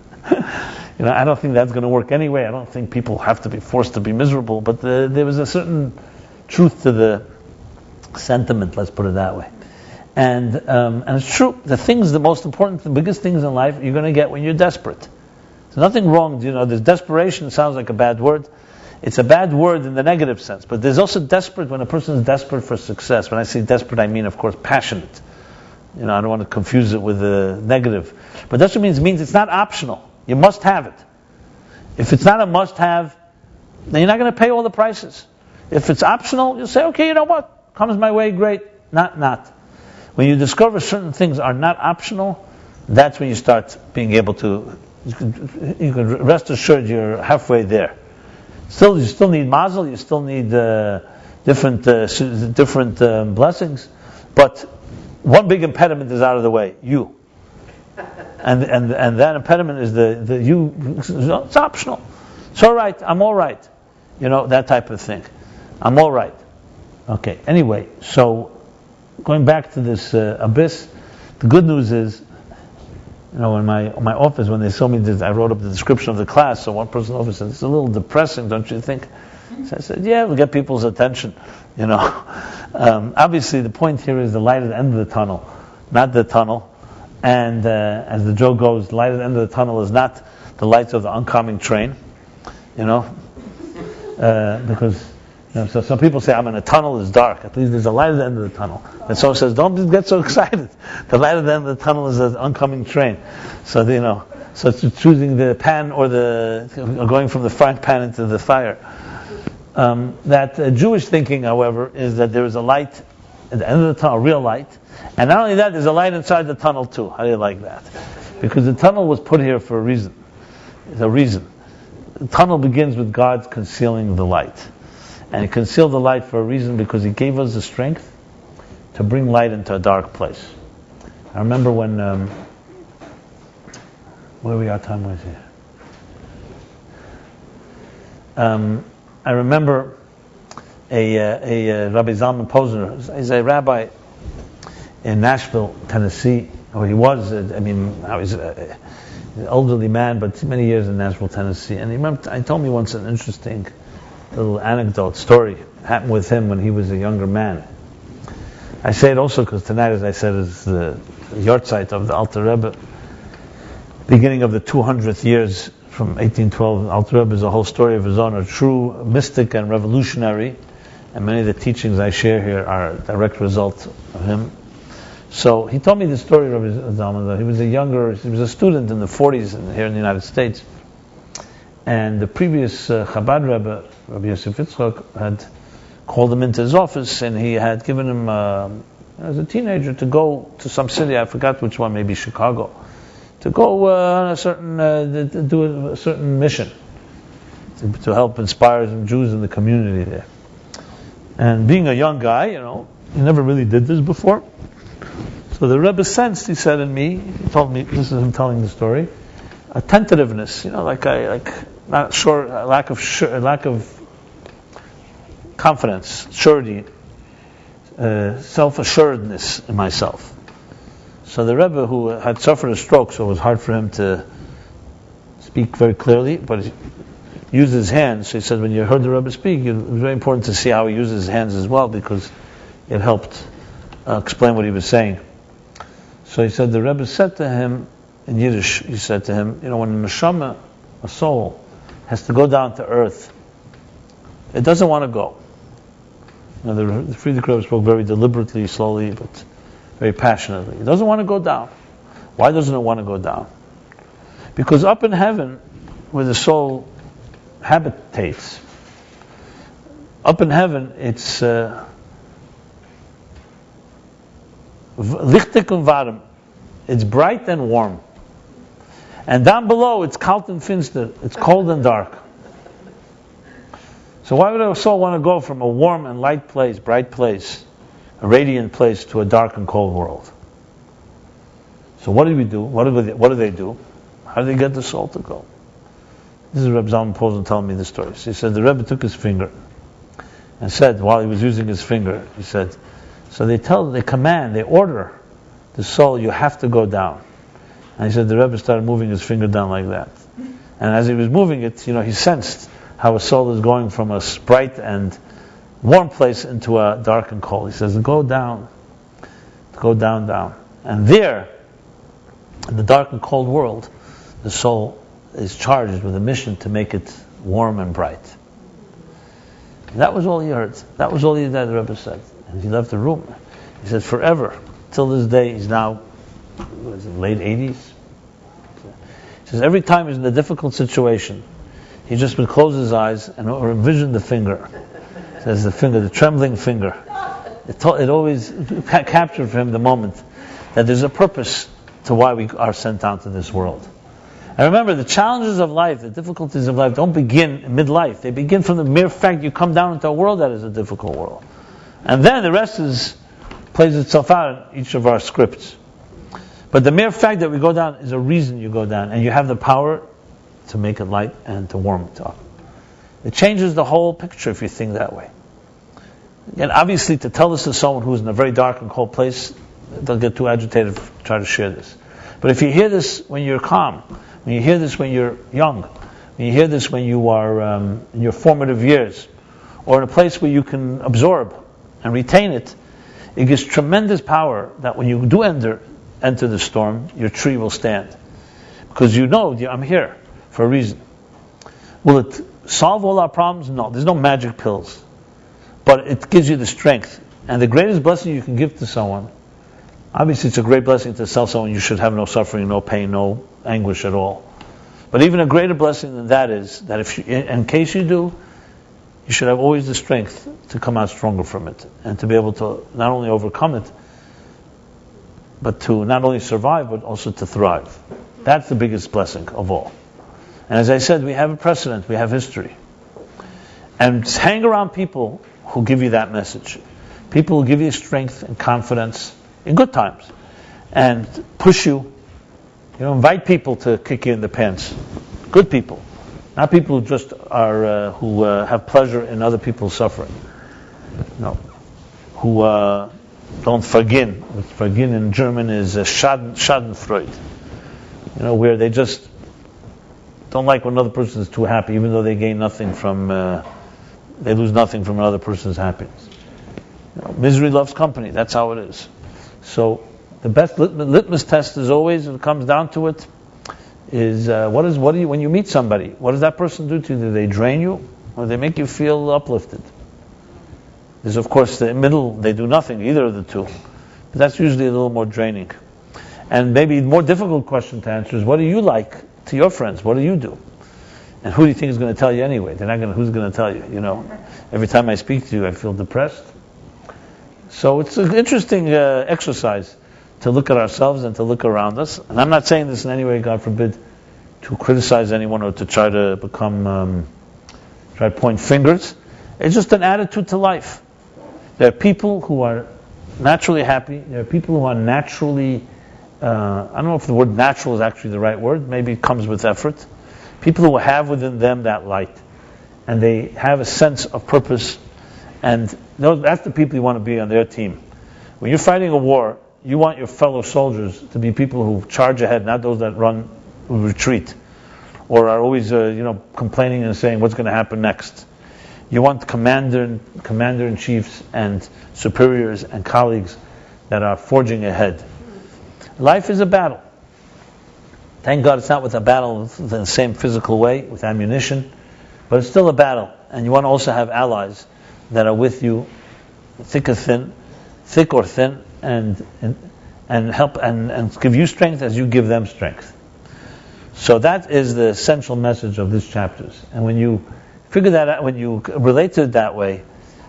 I don't think that's going to work anyway. I don't think people have to be forced to be miserable, but there was a certain truth to the sentiment, let's put it that way. And it's true. The most important, the biggest things in life you're going to get when you're desperate. There's nothing wrong. There's desperation sounds like a bad word. It's a bad word in the negative sense. But there's also desperate when a person is desperate for success. When I say desperate, I mean, of course, passionate. I don't want to confuse it with the negative. But desperate means it's not optional. You must have it. If it's not a must-have, then you're not going to pay all the prices. If it's optional, you'll say, okay, you know what? Comes my way, great. Not. When you discover certain things are not optional, that's when you start being able to, you can rest assured you're halfway there. You still need mazel, you still need different blessings, but one big impediment is out of the way, you. And that impediment is the you. It's optional. It's all right. I'm all right. That type of thing. I'm all right. Okay. Anyway, so going back to this abyss, the good news is, in my office when they saw me, I wrote up the description of the class. So one person in the office said, "It's a little depressing, don't you think?" So I said, "Yeah, we'll get people's attention." Obviously, the point here is the light at the end of the tunnel, not the tunnel. And as the joke goes, the light at the end of the tunnel is not the lights of the oncoming train, because so some people say, I'm in a tunnel, it's dark. At least there's a light at the end of the tunnel. And someone says, don't get so excited. The light at the end of the tunnel is the oncoming train. So, so it's choosing the pan or going from the frying pan into the fire. That Jewish thinking, however, is that there is a light at the end of the tunnel, a real light. And not only that, there's a light inside the tunnel too. How do you like that? Because the tunnel was put here for a reason. There's a reason. The tunnel begins with God concealing the light. And He concealed the light for a reason, because He gave us the strength to bring light into a dark place. I remember when Where we are time-wise here? I remember a Rabbi Zalman Posner. He's a rabbi in Nashville, Tennessee. Or he was. Now he's an elderly man, but many years in Nashville, Tennessee. And he told me once an interesting little anecdote, story happened with him when he was a younger man. I say it also because tonight, as I said, is the yahrzeit of the Alter Rebbe. Beginning of the 200th years from 1812, Alter Rebbe is a whole story of his own, a true mystic and revolutionary, and many of the teachings I share here are a direct result of him. So he told me the story of Rabbi Zalman, that he was a student in the 40s here in the United States, and the previous Chabad Rebbe, Rabbi Yosef Yitzchak, had called him into his office, and he had given him, as a teenager, to go to some city, I forgot which one, maybe Chicago, to go on a certain, do a certain mission, to help inspire some Jews in the community there. And being a young guy, he never really did this before. So the Rebbe sensed, he said in me, he told me, this is him telling the story, a tentativeness, not sure, a lack of confidence, surety, self-assuredness in myself. So the Rebbe, who had suffered a stroke, so it was hard for him to speak very clearly, but he used his hands. So he said, when you heard the Rebbe speak, it was very important to see how he used his hands as well, because it helped explain what he was saying. So he said, the Rebbe said to him, in Yiddish, he said to him, when a neshama, a soul, has to go down to earth, it doesn't want to go. The Frierdiker Rebbe spoke very deliberately, slowly, but very passionately. It doesn't want to go down. Why doesn't it want to go down? Because up in heaven, where the soul habitates, up in heaven, it's lichtig und warm. It's bright and warm. And down below, it's kalt and finster. It's cold and dark. So why would a soul want to go from a warm and light place, bright place, a radiant place, to a dark and cold world? So what do we do? What do they do? How do they get the soul to go? This is Reb Zalman Posner telling me the story. So he said the Rebbe took his finger and said, while he was using his finger, he said, so they order the soul, you have to go down. And he said the Rebbe started moving his finger down like that. And as he was moving it, he sensed how a soul is going from a bright and warm place into a dark and cold. He says, go down, down. And there, in the dark and cold world, the soul is charged with a mission to make it warm and bright. And that was all he heard. That was all the Rebbe said. And he left the room. He said, forever, till this day, he's now, late 80s. He says, every time he's in a difficult situation, he just would close his eyes and envision the finger. He says the trembling finger. It always captured for him the moment that there's a purpose to why we are sent down to this world. And remember, the challenges of life, the difficulties of life, don't begin in midlife. They begin from the mere fact you come down into a world that is a difficult world. And then the rest plays itself out in each of our scripts. But the mere fact that we go down is a reason you go down, and you have the power to make it light and to warm it up. It changes the whole picture if you think that way. And obviously, to tell this to someone who's in a very dark and cold place, they'll get too agitated to try to share this. But if you hear this when you're calm, when you hear this when you're young, when you hear this when you are in your formative years, or in a place where you can absorb and retain it, it gives tremendous power that when you do enter the storm, your tree will stand. Because I'm here for a reason. Will it solve all our problems? No, there's no magic pills. But it gives you the strength. And the greatest blessing you can give to someone, obviously it's a great blessing to tell someone you should have no suffering, no pain, no anguish at all. But even a greater blessing than that is that in case you do, you should have always the strength to come out stronger from it and to be able to not only overcome it, but to not only survive, but also to thrive. That's the biggest blessing of all. And as I said, we have a precedent, we have history. And hang around people who give you that message. People who give you strength and confidence in good times and push you invite people to kick you in the pants. Good people. Not people who just are, who have pleasure in other people's suffering. No. Who don't vergehen. Vergehen in German is Schadenfreude. Where they just don't like when another person is too happy, even though they gain nothing from, they lose nothing from another person's happiness. Misery loves company. That's how it is. So the best litmus test is always, when it comes down to it, is when you meet somebody, what does that person do to you? Do they drain you, or do they make you feel uplifted? There's of course the middle, they do nothing, either of the two. But that's usually a little more draining. And maybe the more difficult question to answer is, what do you like to your friends? What do you do? And who do you think is going to tell you anyway? Who's going to tell you? Every time I speak to you, I feel depressed. So it's an interesting exercise to look at ourselves and to look around us. And I'm not saying this in any way, God forbid, to criticize anyone or to try to try to point fingers. It's just an attitude to life. There are people who are naturally happy. There are people who are naturally, I don't know if the word natural is actually the right word. Maybe it comes with effort. People who have within them that light. And they have a sense of purpose. And that's the people you want to be on their team. When you're fighting a war, you want your fellow soldiers to be people who charge ahead, not those that who retreat, or are always, complaining and saying what's going to happen next. You want commander-in-chiefs and superiors and colleagues that are forging ahead. Life is a battle. Thank God it's not with a battle in the same physical way, with ammunition, but it's still a battle. And you want to also have allies that are with you, thick or thin, and help and give you strength as you give them strength. So that is the essential message of these chapters. And when you figure that out, when you relate to it that way,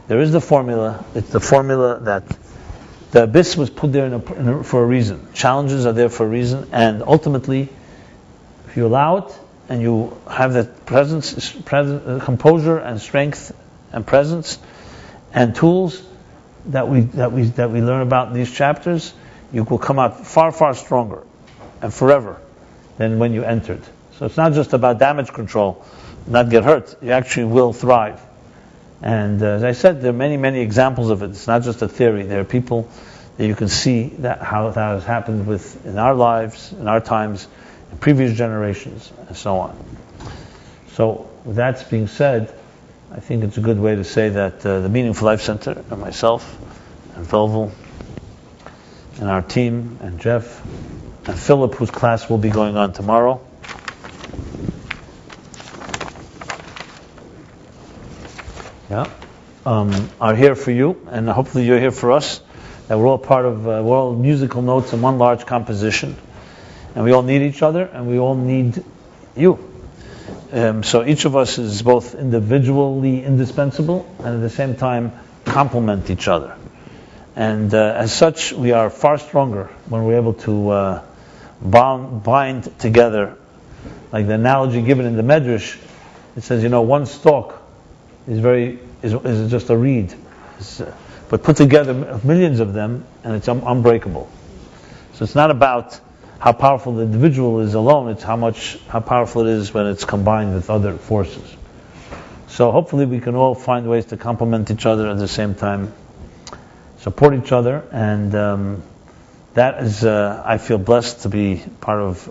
there is the formula. It's the formula that the abyss was put there for a reason. Challenges are there for a reason, and ultimately, if you allow it and you have that composure and strength and presence and tools that we learn about in these chapters, you will come out far, far stronger and forever than when you entered. So it's not just about damage control, not get hurt. You actually will thrive. And as I said, there are many, many examples of it. It's not just a theory. There are people that you can see how that has happened in our lives, in our times, in previous generations, and so on. So with that being said, I think it's a good way to say that the Meaningful Life Center, and myself, and Velvel, and our team, and Jeff, and Philip, whose class will be going on tomorrow, are here for you, and hopefully you're here for us. That we're all musical notes in one large composition, and we all need each other, and we all need you. So each of us is both individually indispensable and at the same time complement each other. And as such, we are far stronger when we're able to bind together. Like the analogy given in the Medrash, it says, one stalk is just a reed. But put together millions of them, and it's unbreakable. So it's not about how powerful the individual is alone, it's how powerful it is when it's combined with other forces. So hopefully we can all find ways to complement each other at the same time, support each other, and that is, I feel blessed to be part of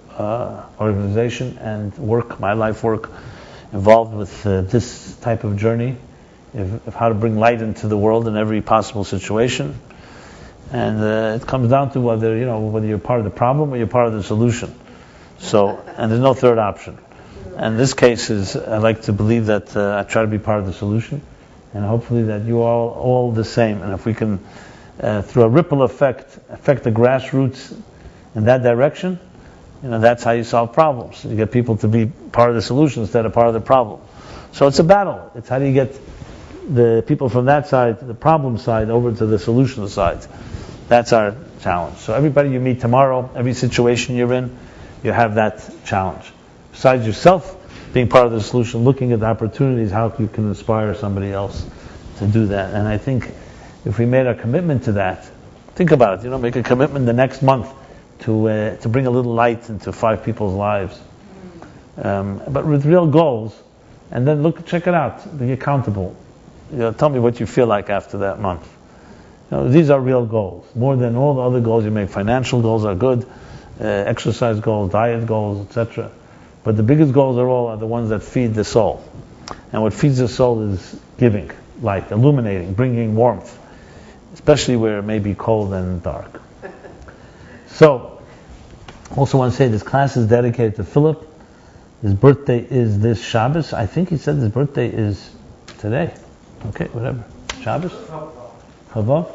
organization and work, my life work, involved with this type of journey of how to bring light into the world in every possible situation. And it comes down to whether you're part of the problem or you're part of the solution. So, and there's no third option. And this case is, I like to believe that I try to be part of the solution, and hopefully that you are all the same. And if we can, through a ripple effect, affect the grassroots in that direction, that's how you solve problems. You get people to be part of the solution instead of part of the problem. So it's a battle. It's how do you get the people from that side, the problem side, over to the solution side. That's our challenge. So everybody you meet tomorrow, every situation you're in, you have that challenge. Besides yourself being part of the solution, looking at the opportunities, how you can inspire somebody else to do that. And I think if we made a commitment to that, think about it, make a commitment the next month to bring a little light into 5 people's lives, but with real goals. And then check it out. Be accountable. Tell me what you feel like after that month. These are real goals, more than all the other goals you make. Financial goals are good, exercise goals, diet goals, etc. But the biggest goals are the ones that feed the soul. And what feeds the soul is giving light, illuminating, bringing warmth, especially where it may be cold and dark. So, also want to say this class is dedicated to Philip. His birthday is this Shabbos. I think he said his birthday is today. Okay, whatever. Shabbos? Chava?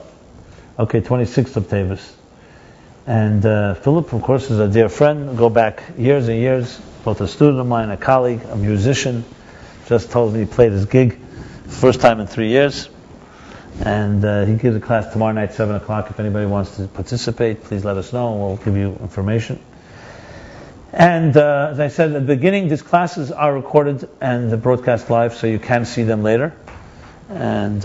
Okay, 26th of Tavis. And Philip, of course, is a dear friend. Go back years and years. Both a student of mine, a colleague, a musician. Just told me he played his gig. First time in 3 years. And he gives a class tomorrow night, 7 o'clock. If anybody wants to participate, please let us know and we'll give you information. And as I said at the beginning, these classes are recorded and broadcast live, so you can see them later. And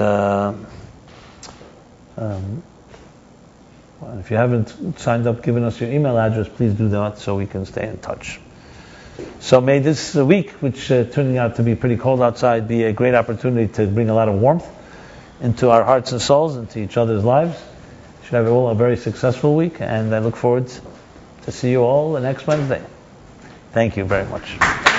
if you haven't signed up, given us your email address, please do that so we can stay in touch. So may this week, which turning out to be pretty cold outside, be a great opportunity to bring a lot of warmth into our hearts and souls, into each other's lives. You should have all a very successful week, and I look forward to see you all the next Wednesday. Thank you very much.